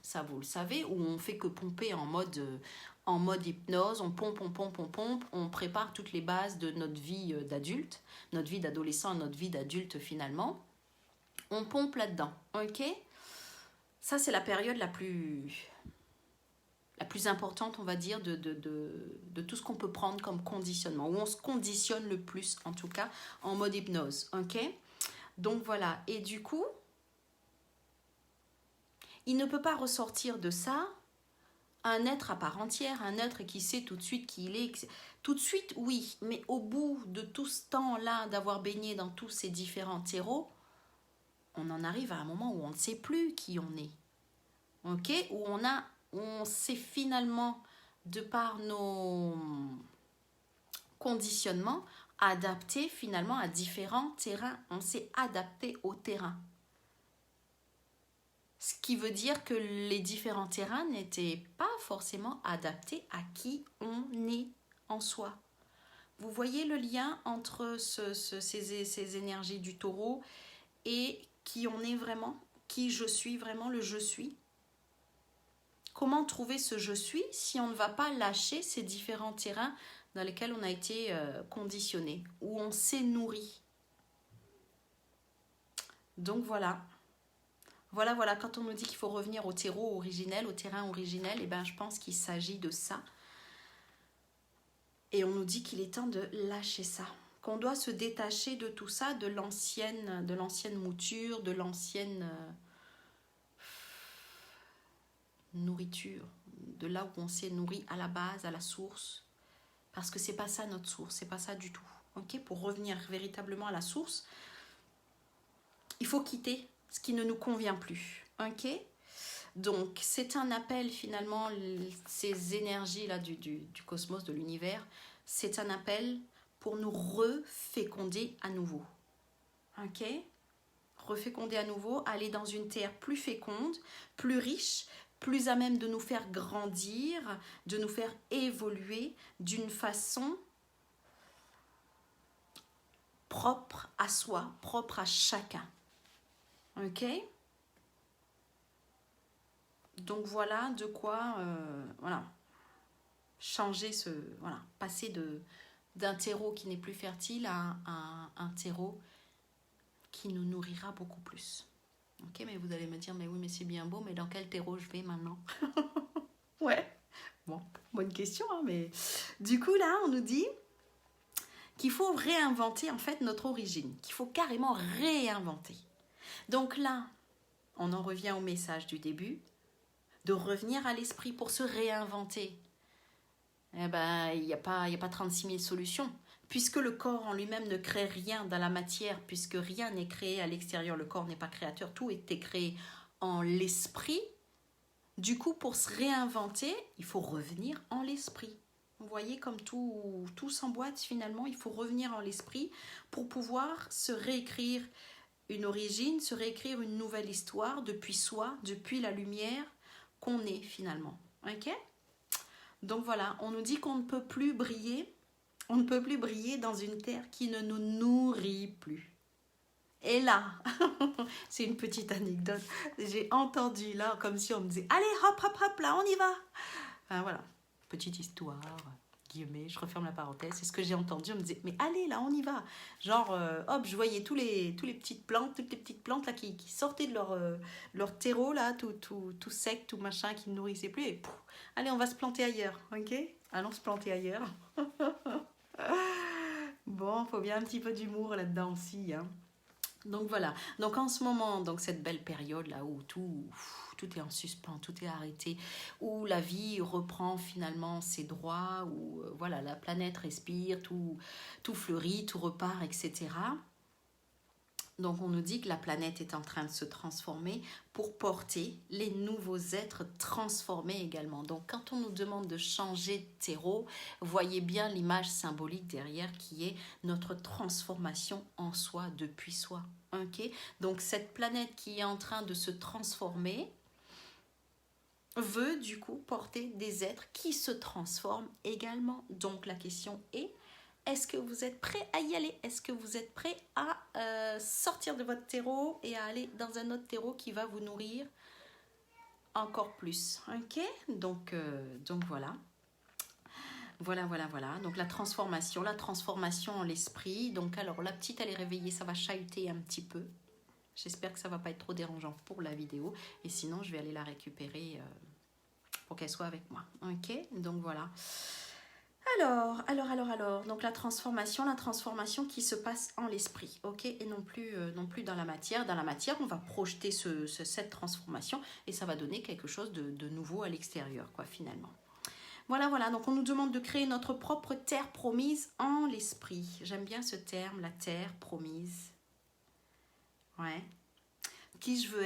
ça vous le savez, où on fait que pomper en mode hypnose, on pompe, on prépare toutes les bases de notre vie d'adulte, notre vie d'adolescent, notre vie d'adulte finalement. On pompe là-dedans, ok? Ça, c'est la période la plus importante, on va dire, de tout ce qu'on peut prendre comme conditionnement, où on se conditionne le plus, en tout cas, en mode hypnose, ok? Donc voilà, et du coup, il ne peut pas ressortir de ça un être à part entière, un être qui sait tout de suite qui il est. Tout de suite, oui, mais au bout de tout ce temps-là, d'avoir baigné dans tous ces différents terreaux, on en arrive à un moment où on ne sait plus qui on est. Ok? Où on sait finalement, de par nos conditionnements, adapter finalement à différents terrains. On s'est adapté au terrain. Ce qui veut dire que les différents terrains n'étaient pas forcément adaptés à qui on est en soi. Vous voyez le lien entre ces énergies du taureau et qui on est vraiment, qui je suis vraiment, le je suis. Comment trouver ce je suis si on ne va pas lâcher ces différents terrains dans lesquels on a été conditionné, où on s'est nourri. Donc voilà. Voilà, quand on nous dit qu'il faut revenir au terreau originel, au terrain originel, eh ben, je pense qu'il s'agit de ça. Et on nous dit qu'il est temps de lâcher ça. Qu'on doit se détacher de tout ça, de l'ancienne mouture, de l'ancienne nourriture, de là où on s'est nourri à la base, à la source. Parce que c'est pas ça notre source, c'est pas ça du tout. Okay, pour revenir véritablement à la source, il faut quitter ce qui ne nous convient plus. Ok, donc c'est un appel finalement, ces énergies-là du cosmos, de l'univers, c'est un appel pour nous reféconder à nouveau. Ok, reféconder à nouveau, aller dans une terre plus féconde, plus riche, plus à même de nous faire grandir, de nous faire évoluer d'une façon propre à soi, propre à chacun. Ok? Donc voilà de quoi voilà, changer voilà, passer d'un terreau qui n'est plus fertile à un terreau qui nous nourrira beaucoup plus. Ok, mais vous allez me dire, mais oui, mais c'est bien beau, mais dans quel terreau je vais maintenant? Ouais, bon, bonne question, hein, mais du coup là, on nous dit qu'il faut réinventer en fait notre origine, qu'il faut carrément réinventer. Donc là, on en revient au message du début, de revenir à l'esprit pour se réinventer. Eh ben, il n'y a pas 36 000 solutions. Puisque le corps en lui-même ne crée rien dans la matière, puisque rien n'est créé à l'extérieur, le corps n'est pas créateur, tout était créé en l'esprit. Du coup, pour se réinventer, il faut revenir en l'esprit. Vous voyez comme tout s'emboîte finalement, il faut revenir en l'esprit pour pouvoir se réécrire une origine, se réécrire une nouvelle histoire depuis soi, depuis la lumière qu'on est finalement. Ok ? Donc voilà, on nous dit qu'on ne peut plus briller, on ne peut plus briller dans une terre qui ne nous nourrit plus. Et là, c'est une petite anecdote, j'ai entendu là comme si on me disait « Allez, hop, hop, hop, là, on y va !» Enfin voilà, petite histoire, guillemets, je referme la parenthèse, c'est ce que j'ai entendu, on me disait « Mais allez, là, on y va !» Genre, hop, je voyais toutes les petites plantes là qui sortaient de leur terreau, là, tout sec, tout machin, qui ne nourrissait plus, et pouf, allez, on va se planter ailleurs, ok? Allons se planter ailleurs. Bon, faut bien un petit peu d'humour là-dedans aussi, hein. Donc voilà, donc en ce moment, donc cette belle période là où tout est en suspens, tout est arrêté, où la vie reprend finalement ses droits, où voilà, la planète respire, tout fleurit, tout repart, etc. Donc on nous dit que la planète est en train de se transformer pour porter les nouveaux êtres transformés également. Donc quand on nous demande de changer de terreau, voyez bien l'image symbolique derrière qui est notre transformation en soi, depuis soi. Okay? Donc cette planète qui est en train de se transformer veut du coup porter des êtres qui se transforment également. Donc la question est, est-ce que vous êtes prêt à y aller? Est-ce que vous êtes prêt à sortir de votre terreau et à aller dans un autre terreau qui va vous nourrir encore plus? Ok, donc voilà. Voilà. Donc la transformation en l'esprit. Donc alors la petite elle est réveillée, ça va chahuter un petit peu. J'espère que ça va pas être trop dérangeant pour la vidéo. Et sinon je vais aller la récupérer pour qu'elle soit avec moi. Ok, donc voilà. Alors, donc la transformation qui se passe en l'esprit, ok, et non plus dans la matière. Dans la matière, on va projeter cette transformation et ça va donner quelque chose de nouveau à l'extérieur, quoi, finalement. Voilà, donc on nous demande de créer notre propre terre promise en l'esprit. J'aime bien ce terme, la terre promise. Ouais. Qui je veux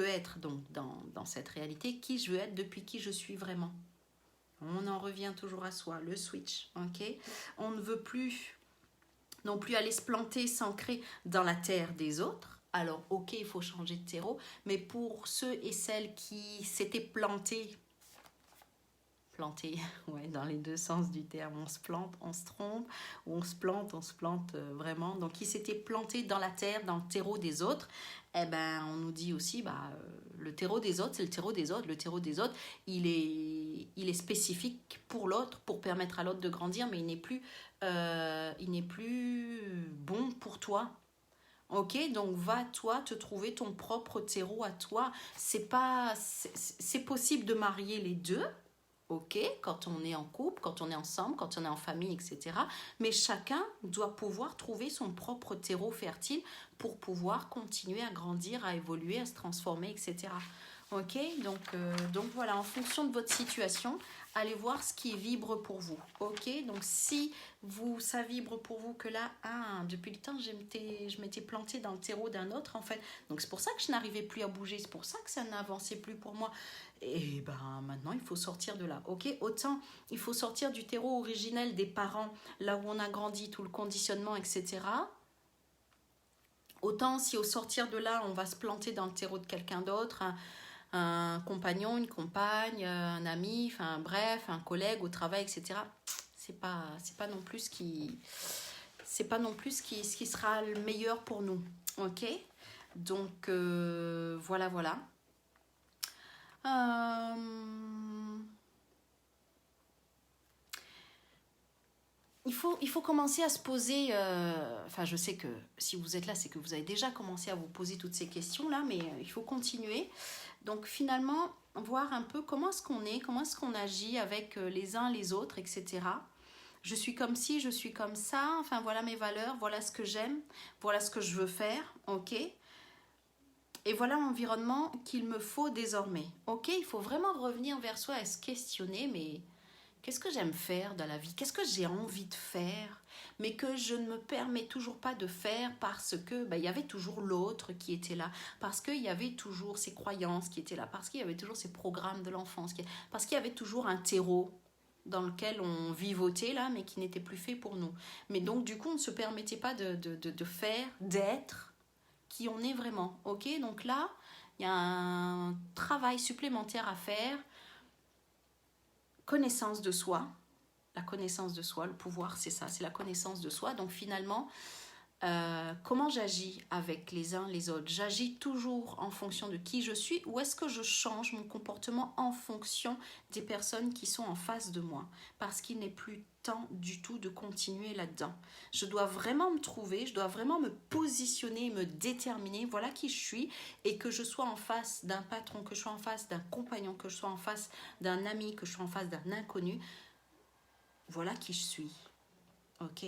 être donc dans cette réalité, qui je veux être, depuis qui je suis vraiment. On en revient toujours à soi, le switch, ok. On ne veut plus non plus aller se planter, s'ancrer dans la terre des autres. Alors, ok, il faut changer de terreau, mais pour ceux et celles qui s'étaient plantés planté, ouais, dans les deux sens du terme. On se plante, on se trompe, ou on se plante vraiment. Donc, il s'était planté dans la terre, dans le terreau des autres. Eh ben, on nous dit aussi, le terreau des autres, c'est le terreau des autres. Le terreau des autres, il est spécifique pour l'autre, pour permettre à l'autre de grandir, mais il n'est plus bon pour toi. Ok, donc va toi te trouver ton propre terreau à toi. C'est possible de marier les deux, ok, quand on est en couple, quand on est ensemble, quand on est en famille, etc. Mais chacun doit pouvoir trouver son propre terreau fertile pour pouvoir continuer à grandir, à évoluer, à se transformer, etc. Ok, donc voilà, en fonction de votre situation, allez voir ce qui vibre pour vous. Ok, donc si ça vibre pour vous que là, depuis le temps, je m'étais plantée dans le terreau d'un autre, en fait. Donc c'est pour ça que je n'arrivais plus à bouger, c'est pour ça que ça n'avançait plus pour moi. Et ben maintenant, il faut sortir de là. Ok, autant il faut sortir du terreau originel des parents, là où on a grandi, tout le conditionnement, etc. Autant si au sortir de là, on va se planter dans le terreau de quelqu'un d'autre, un compagnon, une compagne, un ami, enfin bref, un collègue au travail, etc. C'est pas non plus ce qui sera le meilleur pour nous. Ok, donc voilà. Il faut commencer à se poser, enfin je sais que si vous êtes là, c'est que vous avez déjà commencé à vous poser toutes ces questions-là, mais il faut continuer. Donc finalement, voir un peu comment est-ce qu'on agit avec les uns les autres, etc. Je suis comme ci, je suis comme ça, enfin voilà mes valeurs, voilà ce que j'aime, voilà ce que je veux faire, ok. Et voilà l'environnement qu'il me faut désormais, ok. Il faut vraiment revenir vers soi et se questionner, mais qu'est-ce que j'aime faire dans la vie? Qu'est-ce que j'ai envie de faire, mais que je ne me permets toujours pas de faire parce que il y avait toujours l'autre qui était là, parce qu'il y avait toujours ces croyances qui étaient là, parce qu'il y avait toujours ces programmes de l'enfance, parce qu'il y avait toujours un terreau dans lequel on vivotait là, mais qui n'était plus fait pour nous. Mais donc du coup, on ne se permettait pas de faire, d'être qui on est vraiment. Ok, donc là, il y a un travail supplémentaire à faire. Connaissance de soi, la connaissance de soi, le pouvoir c'est ça, c'est la connaissance de soi. Donc finalement, comment j'agis avec les uns les autres? J'agis toujours en fonction de qui je suis, ou est-ce que je change mon comportement en fonction des personnes qui sont en face de moi? Parce qu'il n'est plus temps du tout de continuer là-dedans. Je dois vraiment me trouver, je dois vraiment me positionner, me déterminer, voilà qui je suis, et que je sois en face d'un patron, que je sois en face d'un compagnon, que je sois en face d'un ami, que je sois en face d'un inconnu, voilà qui je suis. Ok?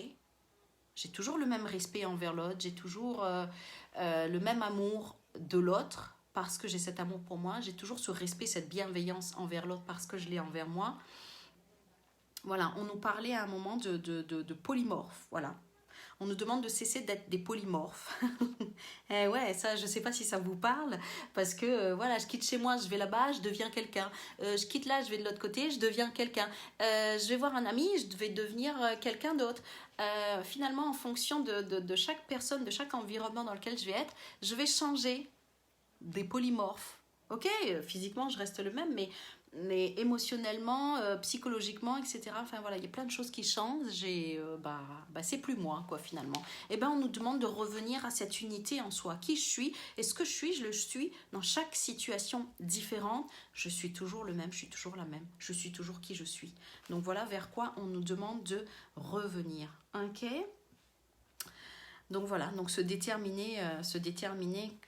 J'ai toujours le même respect envers l'autre, j'ai toujours le même amour de l'autre parce que j'ai cet amour pour moi, j'ai toujours ce respect, cette bienveillance envers l'autre parce que je l'ai envers moi. Voilà, on nous parlait à un moment de polymorphes, voilà. On nous demande de cesser d'être des polymorphes. Eh ouais, ça, je sais pas si ça vous parle, parce que voilà, je quitte chez moi, je vais là-bas, je deviens quelqu'un. Je quitte là, je vais de l'autre côté, je deviens quelqu'un. Je vais voir un ami, je vais devenir quelqu'un d'autre. Finalement, en fonction de chaque personne, de chaque environnement dans lequel je vais être, je vais changer des polymorphes. Ok, physiquement, je reste le même, mais émotionnellement, psychologiquement, etc. Enfin voilà, il y a plein de choses qui changent et c'est plus moi, quoi, finalement. Et ben on nous demande de revenir à cette unité en soi. Qui je suis et ce que je le suis dans chaque situation différente. Je suis toujours le même, je suis toujours la même, je suis toujours qui je suis. Donc voilà vers quoi on nous demande de revenir. Ok ? Donc voilà, donc se déterminer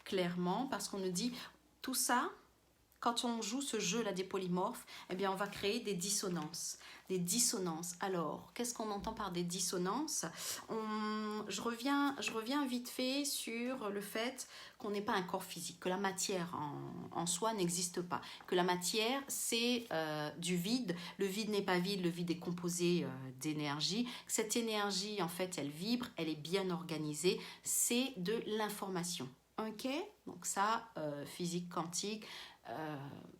clairement parce qu'on nous dit tout ça. Quand on joue ce jeu-là des polymorphes, eh bien, on va créer des dissonances. Des dissonances. Alors, qu'est-ce qu'on entend par des dissonances? Je reviens vite fait sur le fait qu'on n'est pas un corps physique, que la matière en soi n'existe pas, que la matière, c'est du vide. Le vide n'est pas vide, le vide est composé d'énergie. Cette énergie, en fait, elle vibre, elle est bien organisée. C'est de l'information. Ok? Donc ça, physique quantique,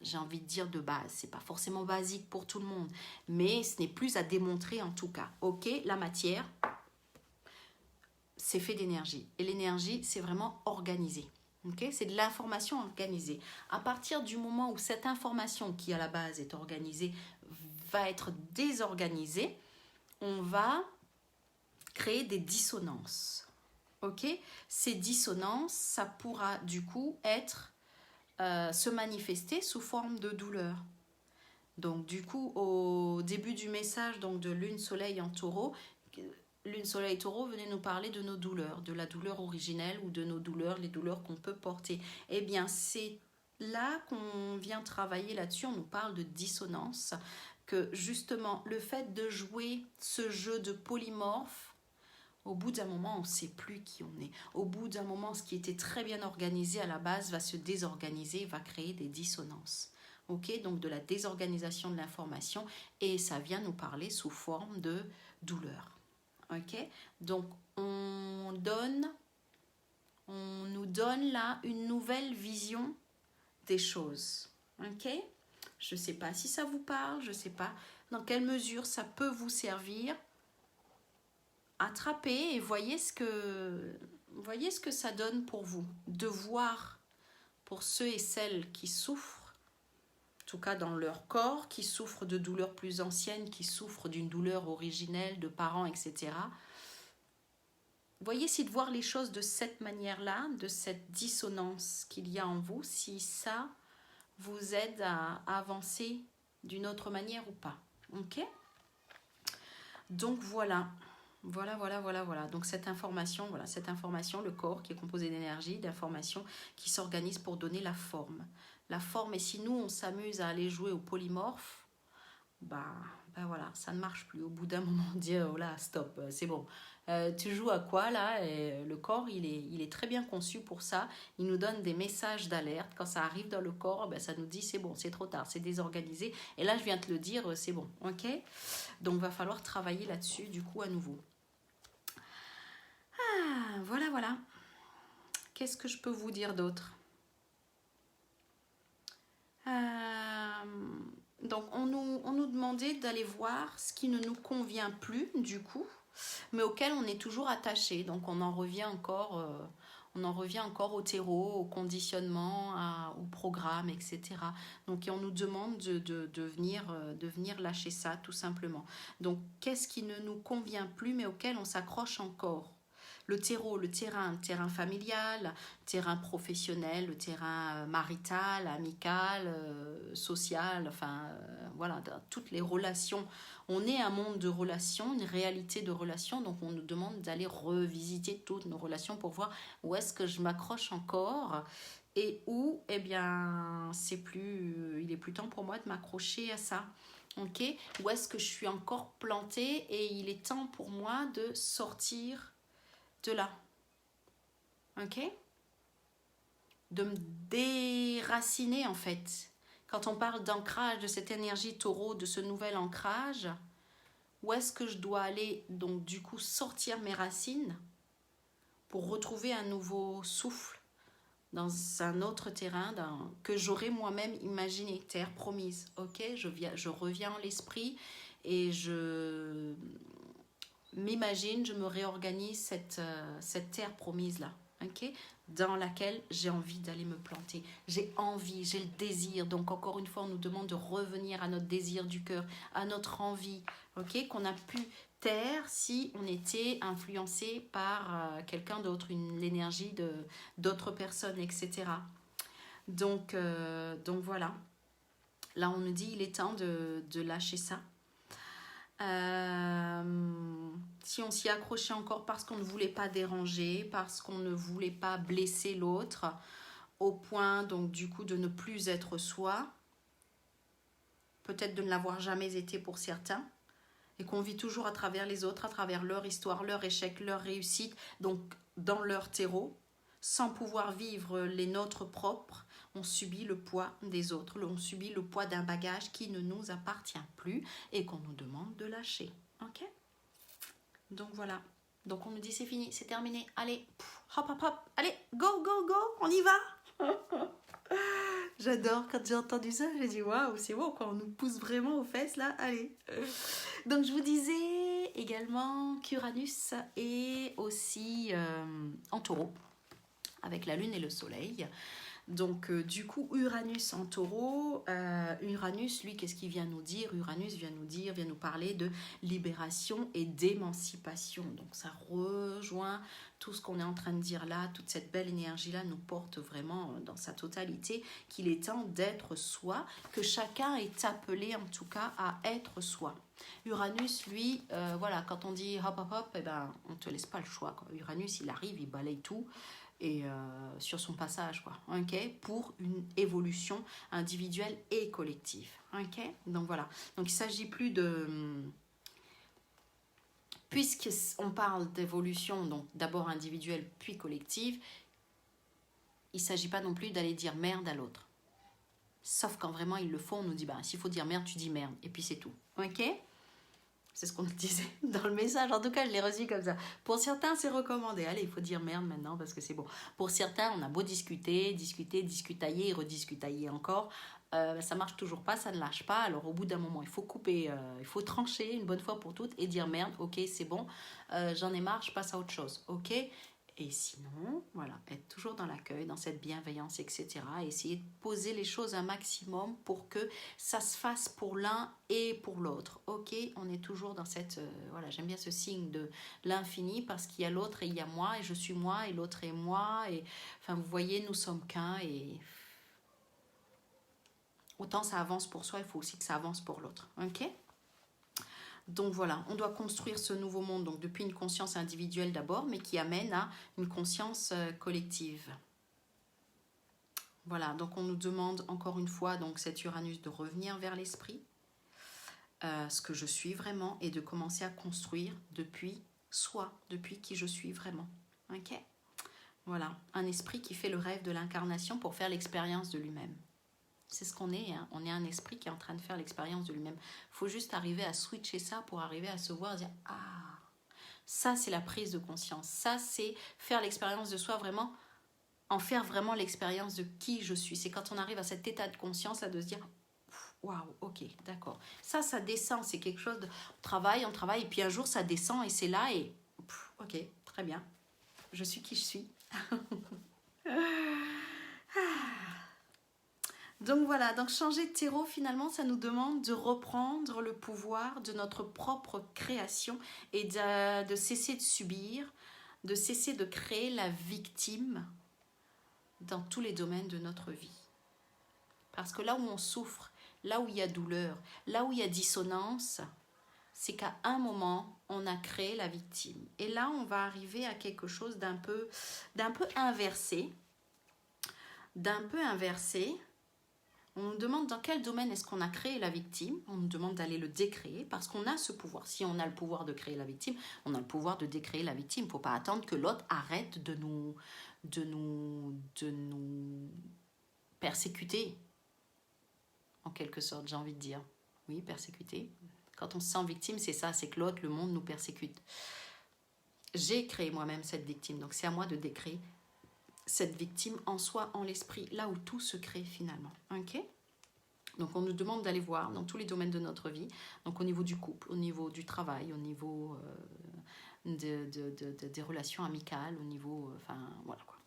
j'ai envie de dire de base, c'est pas forcément basique pour tout le monde, mais ce n'est plus à démontrer en tout cas. Ok, la matière, c'est fait d'énergie, et l'énergie, c'est vraiment organisé. Ok, c'est de l'information organisée. À partir du moment où cette information qui à la base est organisée va être désorganisé, on va créer des dissonances. Ok? Ces dissonances, ça pourra du coup se manifester sous forme de douleur. Donc du coup, au début du message donc, de Lune Soleil en Taureau, Lune Soleil Taureau venait nous parler de nos douleurs, de la douleur originelle ou de nos douleurs, les douleurs qu'on peut porter. Eh bien, c'est là qu'on vient travailler là-dessus, on nous parle de dissonance, que justement, le fait de jouer ce jeu de polymorphe, au bout d'un moment, on ne sait plus qui on est. Au bout d'un moment, ce qui était très bien organisé à la base va se désorganiser, va créer des dissonances. Ok, donc de la désorganisation de l'information, et ça vient nous parler sous forme de douleur. Ok, donc on nous donne là une nouvelle vision des choses. Ok, je ne sais pas si ça vous parle, je ne sais pas dans quelle mesure ça peut vous servir. Attrapez et voyez ce que ça donne pour vous, de voir pour ceux et celles qui souffrent, en tout cas dans leur corps, qui souffrent de douleurs plus anciennes, qui souffrent d'une douleur originelle de parents, etc. Voyez si de voir les choses de cette manière-là, de cette dissonance qu'il y a en vous, si ça vous aide à avancer d'une autre manière ou pas. Ok ? Donc voilà. Voilà. Donc cette information, le corps qui est composé d'énergie, d'informations qui s'organisent pour donner la forme. La forme, et si nous on s'amuse à aller jouer au polymorphe, ben voilà, ça ne marche plus. Au bout d'un moment, on dit oh là, stop, c'est bon. Tu joues à quoi là? Et le corps, il est très bien conçu pour ça. Il nous donne des messages d'alerte. Quand ça arrive dans le corps, ben, ça nous dit c'est bon, c'est trop tard, c'est désorganisé. Et là, je viens de te le dire, c'est bon, ok? Donc, va falloir travailler là-dessus du coup à nouveau. Voilà. Qu'est-ce que je peux vous dire d'autre? Donc, on nous demandait d'aller voir ce qui ne nous convient plus, du coup, mais auquel on est toujours attaché. Donc, on en revient encore au terreau, au conditionnement, au programme, etc. Donc, on nous demande de venir lâcher ça, tout simplement. Donc, qu'est-ce qui ne nous convient plus, mais auquel on s'accroche encore? Le terreau, le terrain familial, terrain professionnel, le terrain marital, amical, social, voilà, dans toutes les relations. On est un monde de relations, une réalité de relations, donc on nous demande d'aller revisiter toutes nos relations pour voir où est-ce que je m'accroche encore et où, eh bien, il est plus temps pour moi de m'accrocher à ça. Ok, où est-ce que je suis encore plantée et il est temps pour moi de sortir de là, ok, de me déraciner en fait. Quand on parle d'ancrage, de cette énergie taureau, de ce nouvel ancrage, où est-ce que je dois aller donc du coup sortir mes racines pour retrouver un nouveau souffle dans un autre terrain que j'aurais moi-même imaginé, terre promise, ok, je reviens en l'esprit et je m'imagine, je me réorganise cette terre promise là, ok, dans laquelle j'ai envie d'aller me planter. J'ai envie, j'ai le désir. Donc encore une fois, on nous demande de revenir à notre désir du cœur, à notre envie, ok, qu'on a pu taire si on était influencé par quelqu'un d'autre, l'énergie d'autres personnes, etc. Donc voilà. Là, on nous dit il est temps de lâcher ça. Si on s'y accrochait encore parce qu'on ne voulait pas déranger, parce qu'on ne voulait pas blesser l'autre, au point donc du coup de ne plus être soi, peut-être de ne l'avoir jamais été pour certains, et qu'on vit toujours à travers les autres, à travers leur histoire, leur échec, leur réussite, donc dans leur terreau, sans pouvoir vivre les nôtres propres. On subit le poids des autres, on subit le poids d'un bagage qui ne nous appartient plus et qu'on nous demande de lâcher. Ok? Donc voilà. Donc on nous dit c'est fini, c'est terminé. Allez, hop, allez, go, on y va. J'adore quand j'ai entendu ça, j'ai dit waouh, c'est bon, quand on nous pousse vraiment aux fesses là, allez. Donc je vous disais également qu'Uranus est aussi en taureau, avec la lune et le soleil. Donc, du coup, Uranus en taureau, Uranus, lui, qu'est-ce qu'il vient nous dire? Uranus vient nous parler de libération et d'émancipation. Donc, ça rejoint tout ce qu'on est en train de dire là, toute cette belle énergie-là nous porte vraiment dans sa totalité, qu'il est temps d'être soi, que chacun est appelé en tout cas à être soi. Uranus, lui, voilà, quand on dit hop, hop, hop, eh ben, on ne te laisse pas le choix, quoi. Uranus, il arrive, il balaye tout, et sur son passage, quoi, ok, pour une évolution individuelle et collective, ok. Donc voilà, donc il s'agit plus de, puisqu'on parle d'évolution, donc d'abord individuelle puis collective, il ne s'agit pas non plus d'aller dire merde à l'autre, sauf quand vraiment il le faut, on nous dit bah s'il faut dire merde, tu dis merde, et puis c'est tout, ok. C'est ce qu'on disait dans le message. En tout cas, je l'ai reçu comme ça. Pour certains, c'est recommandé. Allez, il faut dire merde maintenant parce que c'est bon. Pour certains, on a beau discutailler et rediscutailler encore. Ça marche toujours pas, ça ne lâche pas. Alors, au bout d'un moment, il faut couper, il faut trancher une bonne fois pour toutes et dire merde, ok, c'est bon, j'en ai marre, je passe à autre chose, ok. Et sinon, voilà, être toujours dans l'accueil, dans cette bienveillance, etc. Et essayer de poser les choses un maximum pour que ça se fasse pour l'un et pour l'autre. Ok, on est toujours dans cette... voilà, j'aime bien ce signe de l'infini parce qu'il y a l'autre et il y a moi et je suis moi et l'autre est moi. Et, enfin, vous voyez, nous sommes qu'un et... Autant ça avance pour soi, il faut aussi que ça avance pour l'autre. Ok ? Donc voilà, on doit construire ce nouveau monde donc depuis une conscience individuelle d'abord, mais qui amène à une conscience collective. Voilà, donc on nous demande encore une fois, donc cet Uranus, de revenir vers l'esprit, ce que je suis vraiment, et de commencer à construire depuis soi, depuis qui je suis vraiment. Ok ? Voilà, un esprit qui fait le rêve de l'incarnation pour faire l'expérience de lui-même. C'est ce qu'on est, hein. On est un esprit qui est en train de faire l'expérience de lui-même. Il faut juste arriver à switcher ça pour arriver à se voir et dire « Ah, ça c'est la prise de conscience. Ça c'est faire l'expérience de soi vraiment, en faire vraiment l'expérience de qui je suis. » C'est quand on arrive à cet état de conscience là de se dire « Waouh, ok, d'accord. » Ça descend, c'est quelque chose de... On travaille, et puis un jour ça descend et c'est là et ok, très bien. Je suis qui je suis. Donc voilà, donc changer de terreau, finalement, ça nous demande de reprendre le pouvoir de notre propre création et de cesser de subir, de cesser de créer la victime dans tous les domaines de notre vie. Parce que là où on souffre, là où il y a douleur, là où il y a dissonance, c'est qu'à un moment, on a créé la victime. Et là, on va arriver à quelque chose d'un peu inversé. On nous demande dans quel domaine est-ce qu'on a créé la victime. On nous demande d'aller le décréer parce qu'on a ce pouvoir. Si on a le pouvoir de créer la victime, on a le pouvoir de décréer la victime. Il ne faut pas attendre que l'autre arrête de nous persécuter, en quelque sorte, j'ai envie de dire. Oui, persécuter. Quand on se sent victime, c'est ça, c'est que l'autre, le monde nous persécute. J'ai créé moi-même cette victime, donc c'est à moi de décréer cette victime en soi, en l'esprit, là où tout se crée finalement. Ok ? Donc on nous demande d'aller voir dans tous les domaines de notre vie, donc au niveau du couple, au niveau du travail, au niveau des relations amicales, au niveau... enfin, voilà quoi.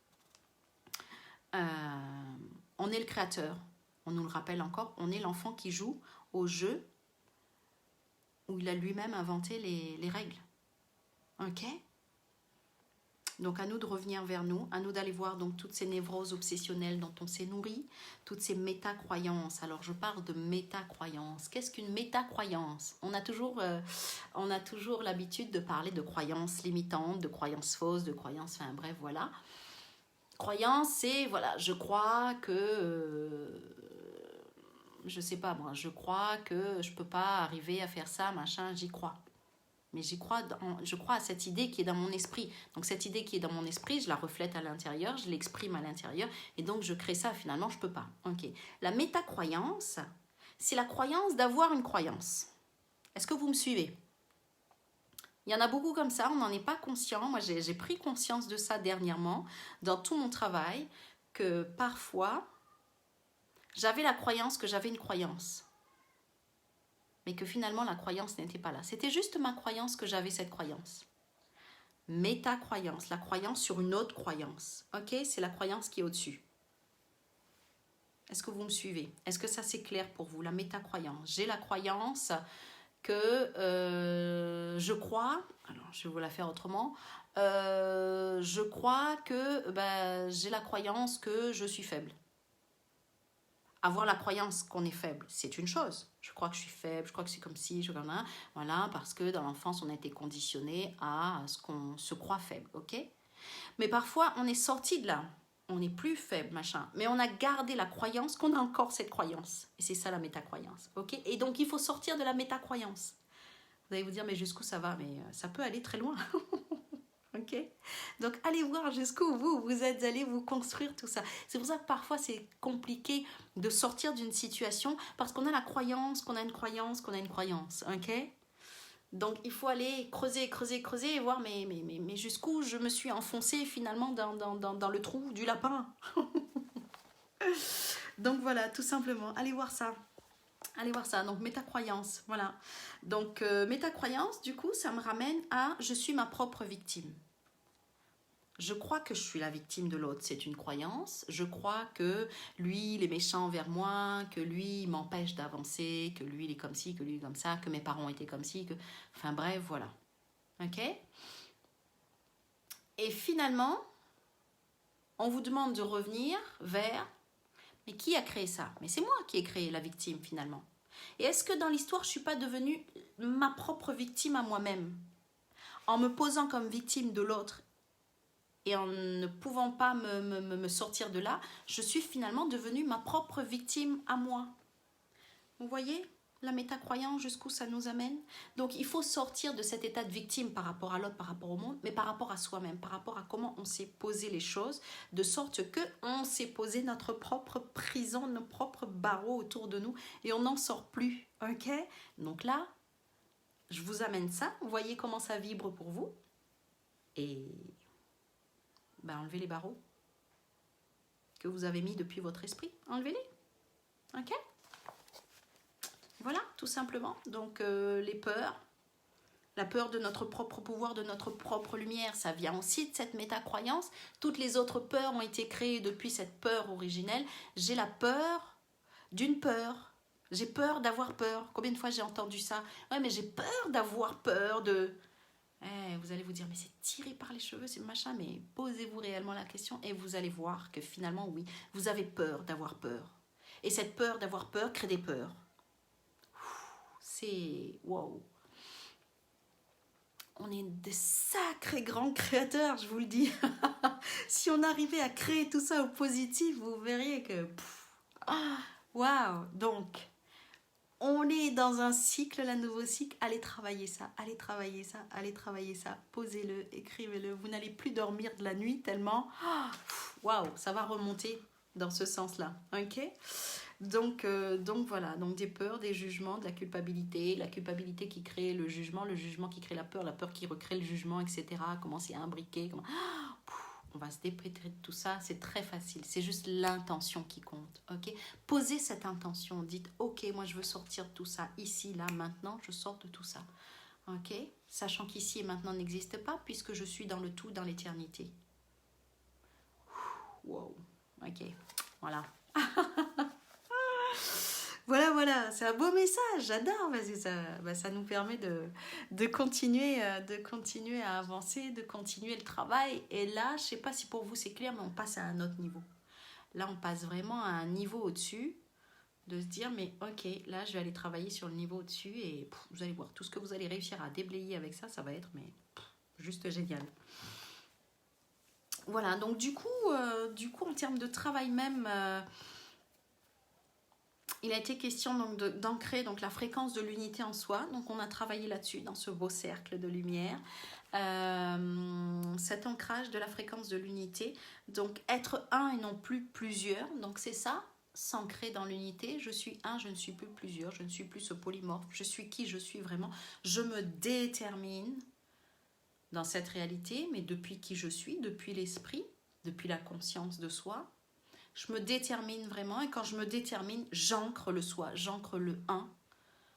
On est le créateur, on nous le rappelle encore, on est l'enfant qui joue au jeu où il a lui-même inventé les règles. Ok ? Donc à nous de revenir vers nous, à nous d'aller voir donc toutes ces névroses obsessionnelles dont on s'est nourri, toutes ces métacroyances. Alors je parle de métacroyances. Qu'est-ce qu'une métacroyance ? On a toujours l'habitude de parler de croyances limitantes, de croyances fausses, de croyances... Enfin bref, voilà. Croyance, c'est, voilà, je crois que... je sais pas moi, je crois que je peux pas arriver à faire ça, machin, j'y crois. Mais je crois à cette idée qui est dans mon esprit. Donc cette idée qui est dans mon esprit, je la reflète à l'intérieur, je l'exprime à l'intérieur, et donc je crée ça, finalement, je peux pas. Ok. La métacroyance, c'est la croyance d'avoir une croyance. Est-ce que vous me suivez ? Il y en a beaucoup comme ça, on n'en est pas conscient. Moi, j'ai pris conscience de ça dernièrement, dans tout mon travail, que parfois, j'avais la croyance que j'avais une croyance. Mais que finalement la croyance n'était pas là. C'était juste ma croyance que j'avais cette croyance. Métacroyance, la croyance sur une autre croyance. Ok, c'est la croyance qui est au-dessus. Est-ce que vous me suivez? Est-ce que ça c'est clair pour vous? La métacroyance. J'ai la croyance que je crois, alors je vais vous la faire autrement, je crois que j'ai la croyance que je suis faible. Avoir la croyance qu'on est faible, c'est une chose. Je crois que je suis faible, je crois que c'est comme si, je comme ça. Voilà, parce que dans l'enfance, on a été conditionné à ce qu'on se croit faible, ok? Mais parfois, on est sorti de là. On n'est plus faible, machin. Mais on a gardé la croyance qu'on a encore cette croyance. Et c'est ça la métacroyance, ok? Et donc, il faut sortir de la métacroyance. Vous allez vous dire, mais jusqu'où ça va? Mais ça peut aller très loin. Ok, donc allez voir jusqu'où vous êtes allé vous construire tout ça. C'est pour ça que parfois c'est compliqué de sortir d'une situation parce qu'on a la croyance, qu'on a une croyance, qu'on a une croyance. Ok, donc il faut aller creuser, creuser, creuser et voir mais jusqu'où je me suis enfoncée finalement dans le trou du lapin. Donc voilà, tout simplement, allez voir ça. Allez voir ça, donc métacroyance, voilà. Donc métacroyance, du coup, ça me ramène à je suis ma propre victime. Je crois que je suis la victime de l'autre, c'est une croyance. Je crois que lui, il est méchant envers moi, que lui, il m'empêche d'avancer, que lui, il est comme ci, que lui, il est comme ça, que mes parents étaient comme ci, que... Enfin bref, voilà. Ok? Et finalement, on vous demande de revenir vers... Mais qui a créé ça? Mais c'est moi qui ai créé la victime, finalement. Et est-ce que dans l'histoire, je ne suis pas devenue ma propre victime à moi-même? En me posant comme victime de l'autre et en ne pouvant pas me sortir de là, je suis finalement devenue ma propre victime à moi. Vous voyez la métacroyance, jusqu'où ça nous amène? Donc il faut sortir de cet état de victime par rapport à l'autre, par rapport au monde, mais par rapport à soi-même, par rapport à comment on s'est posé les choses, de sorte que on s'est posé notre propre prison, nos propres barreaux autour de nous, et on n'en sort plus. Ok? Donc là, je vous amène ça, vous voyez comment ça vibre pour vous, et enlevez les barreaux que vous avez mis depuis votre esprit. Enlevez-les. Ok? Voilà, tout simplement. Donc, les peurs, la peur de notre propre pouvoir, de notre propre lumière, ça vient aussi de cette métacroyance. Toutes les autres peurs ont été créées depuis cette peur originelle. J'ai la peur d'une peur. J'ai peur d'avoir peur. Combien de fois j'ai entendu ça? Ouais, mais j'ai peur d'avoir peur de... vous allez vous dire, mais c'est tiré par les cheveux, c'est machin, mais posez-vous réellement la question et vous allez voir que finalement, oui, vous avez peur d'avoir peur. Et cette peur d'avoir peur crée des peurs. C'est... Wow. On est des sacrés grands créateurs, je vous le dis. Si on arrivait à créer tout ça au positif, vous verriez que... Waouh. Donc... On est dans un cycle, la nouveau cycle, allez travailler ça, allez travailler ça, allez travailler ça, posez-le, écrivez-le, vous n'allez plus dormir de la nuit tellement, waouh, ça va remonter dans ce sens-là, ok? Donc voilà, donc des peurs, des jugements, de la culpabilité qui crée le jugement qui crée la peur qui recrée le jugement, etc. Comment c'est imbriqué, on va se dépêtrer de tout ça, c'est très facile, c'est juste l'intention qui compte, ok? Posez cette intention, dites, ok, moi je veux sortir de tout ça, ici, là, maintenant, je sors de tout ça, ok? Sachant qu'ici et maintenant n'existe pas, puisque je suis dans le tout, dans l'éternité. Wow, ok, voilà. Voilà, c'est un beau message, j'adore, parce que ça nous permet de continuer à avancer, de continuer le travail. Et là, je ne sais pas si pour vous c'est clair, mais on passe à un autre niveau. Là, on passe vraiment à un niveau au-dessus, de se dire, mais ok, là, je vais aller travailler sur le niveau au-dessus et vous allez voir, tout ce que vous allez réussir à déblayer avec ça, ça va être juste génial. Voilà, donc du coup en termes de travail même... il a été question donc d'ancrer donc la fréquence de l'unité en soi. Donc on a travaillé là-dessus dans ce beau cercle de lumière. Cet ancrage de la fréquence de l'unité. Donc être un et non plus plusieurs. Donc c'est ça, s'ancrer dans l'unité. Je suis un, je ne suis plus plusieurs. Je ne suis plus ce polymorphe. Je suis qui je suis vraiment. Je me détermine dans cette réalité, mais depuis qui je suis, depuis l'esprit, depuis la conscience de soi. Je me détermine vraiment et quand je me détermine, j'ancre le soi, j'ancre le un,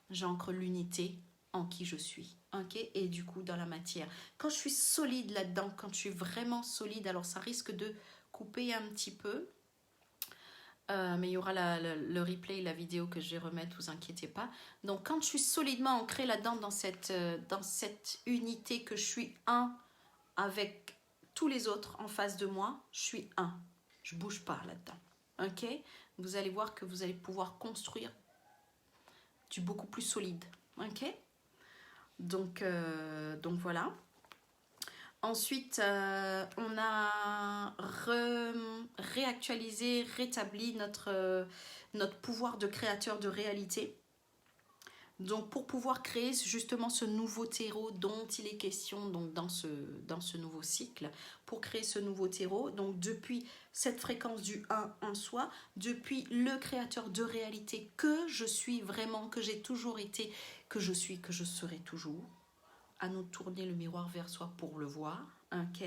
j'ancre l'unité en qui je suis. Okay? Et du coup, dans la matière. Quand je suis solide là-dedans, quand je suis vraiment solide, alors ça risque de couper un petit peu. Mais il y aura le replay, la vidéo que je vais remettre, vous inquiétez pas. Donc quand je suis solidement ancrée là-dedans, dans cette unité que je suis un avec tous les autres en face de moi, je suis un. Je bouge pas là-dedans. Ok? Vous allez voir que vous allez pouvoir construire du beaucoup plus solide. Ok? Donc voilà. Ensuite, on a réactualisé, rétabli notre pouvoir de créateur de réalité. Donc, pour pouvoir créer justement ce nouveau terreau dont il est question donc dans ce nouveau cycle, pour créer ce nouveau terreau, donc depuis cette fréquence du 1 en soi, depuis le créateur de réalité que je suis vraiment, que j'ai toujours été, que je suis, que je serai toujours, à nous tourner le miroir vers soi pour le voir. Ok.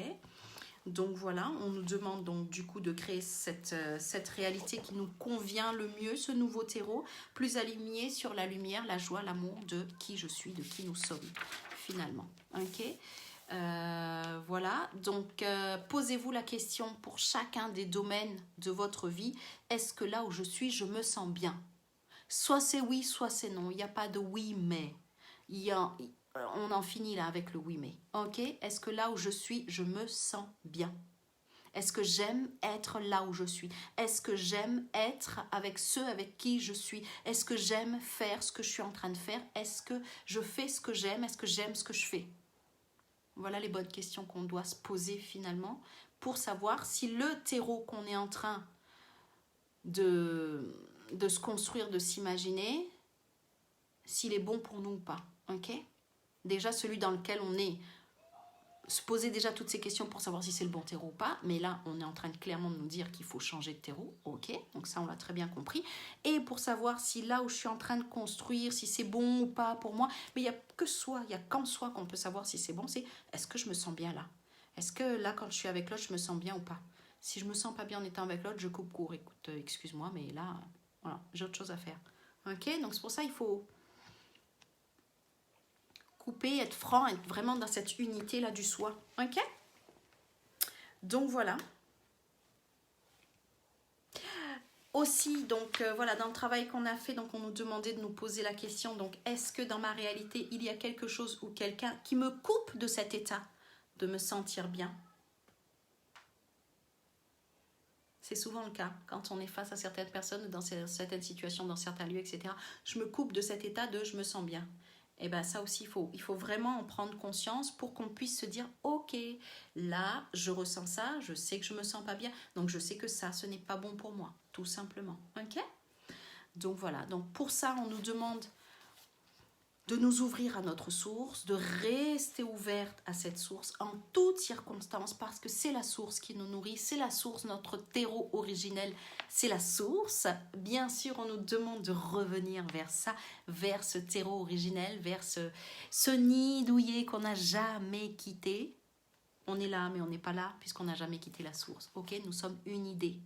Donc voilà, on nous demande donc du coup de créer cette réalité qui nous convient le mieux, ce nouveau terreau, plus aligné sur la lumière, la joie, l'amour de qui je suis, de qui nous sommes finalement. Ok. Voilà, donc posez-vous la question pour chacun des domaines de votre vie. Est-ce que là où je suis, je me sens bien? Soit c'est oui, soit c'est non. Il n'y a pas de oui, mais. On en finit là avec le oui, mais. Ok? Est-ce que là où je suis, je me sens bien? Est-ce que j'aime être là où je suis? Est-ce que j'aime être avec ceux avec qui je suis? Est-ce que j'aime faire ce que je suis en train de faire? Est-ce que je fais ce que j'aime? Est-ce que j'aime ce que je fais? Voilà les bonnes questions qu'on doit se poser finalement pour savoir si le terreau qu'on est en train de se construire, de s'imaginer, s'il est bon pour nous ou pas. Ok? Déjà celui dans lequel on est, se poser déjà toutes ces questions pour savoir si c'est le bon terreau ou pas, mais là on est en train de clairement de nous dire qu'il faut changer de terreau. Ok? Donc ça on l'a très bien compris. Et pour savoir si là où je suis en train de construire, si c'est bon ou pas pour moi, mais il n'y a que soi, il n'y a qu'en soi qu'on peut savoir si c'est bon, c'est est-ce que je me sens bien là? Est-ce que là quand je suis avec l'autre je me sens bien ou pas? Si je me sens pas bien en étant avec l'autre, je coupe court. Écoute, excuse-moi, mais là, voilà, j'ai autre chose à faire. Ok? Donc c'est pour ça il faut couper, être franc, être vraiment dans cette unité-là du soi. Ok? Donc voilà. Aussi, donc voilà, dans le travail qu'on a fait, donc on nous demandait de nous poser la question, donc est-ce que dans ma réalité, il y a quelque chose ou quelqu'un qui me coupe de cet état de me sentir bien? C'est souvent le cas quand on est face à certaines personnes, dans certaines situations, dans certains lieux, etc. Je me coupe de cet état de je me sens bien. Et bien ça aussi, il faut vraiment en prendre conscience pour qu'on puisse se dire ok, là je ressens ça, je sais que je me sens pas bien, donc je sais que ça, ce n'est pas bon pour moi, tout simplement. Ok? Donc voilà, donc pour ça on nous demande de nous ouvrir à notre source, de rester ouverte à cette source en toutes circonstances parce que c'est la source qui nous nourrit, c'est la source, notre terreau originel, c'est la source. Bien sûr, on nous demande de revenir vers ça, vers ce terreau originel, vers ce nid douillet qu'on n'a jamais quitté. On est là, mais on n'est pas là puisqu'on n'a jamais quitté la source. Ok, nous sommes une idée.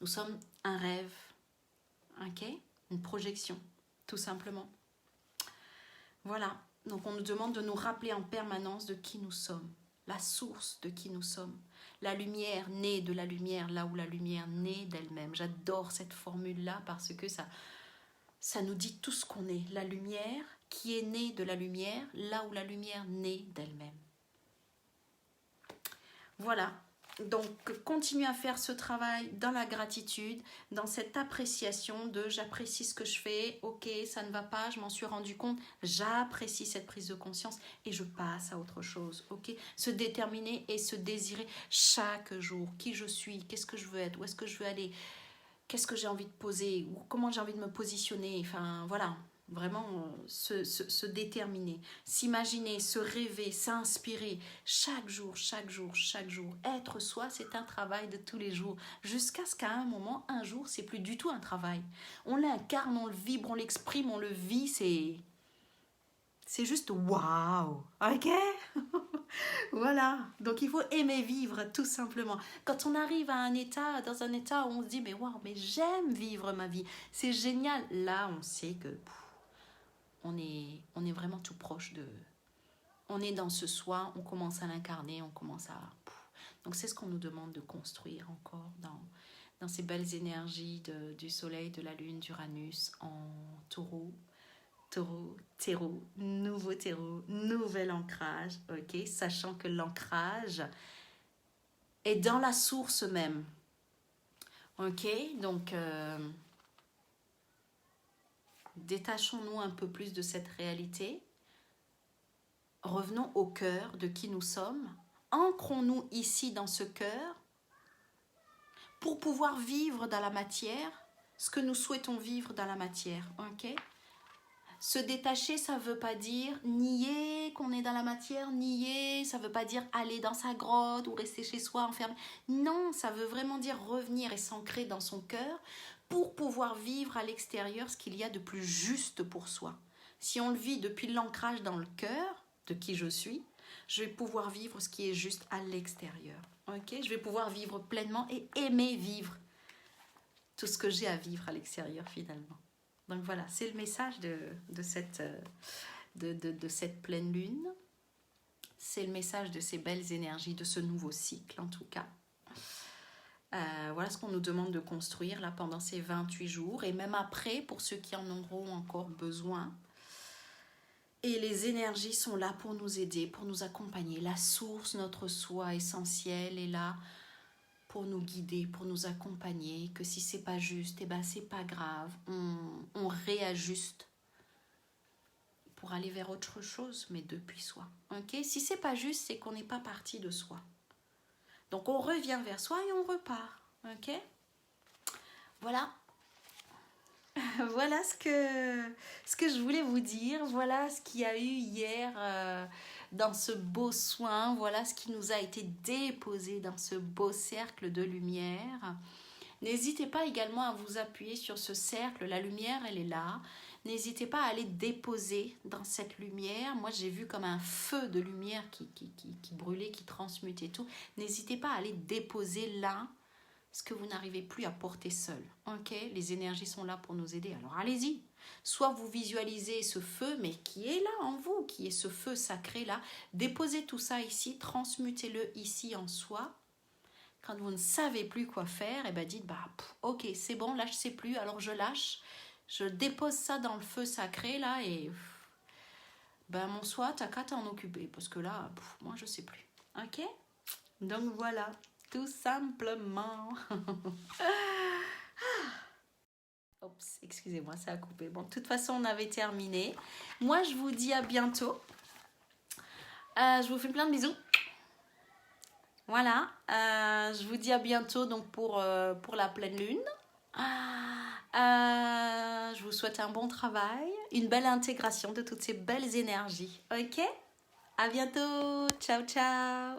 Nous sommes un rêve. Ok, une projection, tout simplement. Voilà, donc on nous demande de nous rappeler en permanence de qui nous sommes, la source de qui nous sommes. La lumière naît de la lumière, là où la lumière naît d'elle-même. J'adore cette formule-là parce que ça nous dit tout ce qu'on est. La lumière qui est née de la lumière, là où la lumière naît d'elle-même. Voilà. Donc, continue à faire ce travail dans la gratitude, dans cette appréciation de j'apprécie ce que je fais, ok, ça ne va pas, je m'en suis rendu compte, j'apprécie cette prise de conscience et je passe à autre chose, ok. Se déterminer et se désirer chaque jour, qui je suis, qu'est-ce que je veux être, où est-ce que je veux aller, qu'est-ce que j'ai envie de poser, ou comment j'ai envie de me positionner, enfin voilà. Vraiment se déterminer, s'imaginer, se rêver, s'inspirer chaque jour, chaque jour, chaque jour. Être soi, c'est un travail de tous les jours. Jusqu'à ce qu'à un moment, un jour, c'est plus du tout un travail. On l'incarne, on le vibre, on l'exprime, on le vit, c'est juste waouh, ok. Voilà, donc il faut aimer vivre tout simplement. Quand on arrive à dans un état où on se dit mais waouh, mais j'aime vivre ma vie, c'est génial. Là, on sait que on est vraiment tout proche de... On est dans ce soi, on commence à l'incarner, on commence à... Donc c'est ce qu'on nous demande de construire encore dans ces belles énergies du soleil, de la lune, d'Uranus en taureau. Taureau, terreau, nouveau terreau, nouvel ancrage, ok? Sachant que l'ancrage est dans la source même, ok? Donc, détachons-nous un peu plus de cette réalité. Revenons au cœur de qui nous sommes. Ancrons-nous ici dans ce cœur pour pouvoir vivre dans la matière ce que nous souhaitons vivre dans la matière, ok? Se détacher, ça ne veut pas dire nier qu'on est dans la matière, nier, ça ne veut pas dire aller dans sa grotte ou rester chez soi enfermé. Non, ça veut vraiment dire revenir et s'ancrer dans son cœur pour pouvoir vivre à l'extérieur ce qu'il y a de plus juste pour soi. Si on le vit depuis l'ancrage dans le cœur de qui je vais pouvoir vivre ce qui est juste à l'extérieur. Okay? Je vais pouvoir vivre pleinement et aimer vivre tout ce que j'ai à vivre à l'extérieur finalement. Donc voilà, c'est le message de cette pleine lune. C'est le message de ces belles énergies, de ce nouveau cycle en tout cas. Voilà ce qu'on nous demande de construire là pendant ces 28 jours et même après pour ceux qui en auront encore besoin. Et les énergies sont là pour nous aider, pour nous accompagner. La source, notre soi essentiel est là pour nous guider, pour nous accompagner, que si c'est pas juste, eh ben c'est pas grave, on réajuste pour aller vers autre chose, mais depuis soi. Ok? Si c'est pas juste, c'est qu'on n'est pas parti de soi. Donc on revient vers soi et on repart. Ok? Voilà. Voilà ce que je voulais vous dire. Voilà ce qu'il y a eu hier dans ce beau soin. Voilà ce qui nous a été déposé dans ce beau cercle de lumière. N'hésitez pas également à vous appuyer sur ce cercle. La lumière, elle est là. N'hésitez pas à aller déposer dans cette lumière. Moi, j'ai vu comme un feu de lumière qui brûlait, qui transmutait tout. N'hésitez pas à aller déposer là ce que vous n'arrivez plus à porter seul. Ok, les énergies sont là pour nous aider. Alors allez-y. Soit vous visualisez ce feu, mais qui est là en vous, qui est ce feu sacré là. Déposez tout ça ici, transmutez-le ici en soi. Quand vous ne savez plus quoi faire, et ben dites ok, c'est bon, là je sais plus, alors je lâche. Je dépose ça dans le feu sacré là et mon soi, t'as qu'à t'en occuper parce que là, moi je sais plus. Ok? Donc voilà. Tout simplement. Oups, excusez-moi, ça a coupé. Bon, de toute façon, on avait terminé. Moi, je vous dis à bientôt. Je vous fais plein de bisous. Voilà. Je vous dis à bientôt donc pour la pleine lune. Je vous souhaite un bon travail, une belle intégration de toutes ces belles énergies. Ok? À bientôt. Ciao, ciao.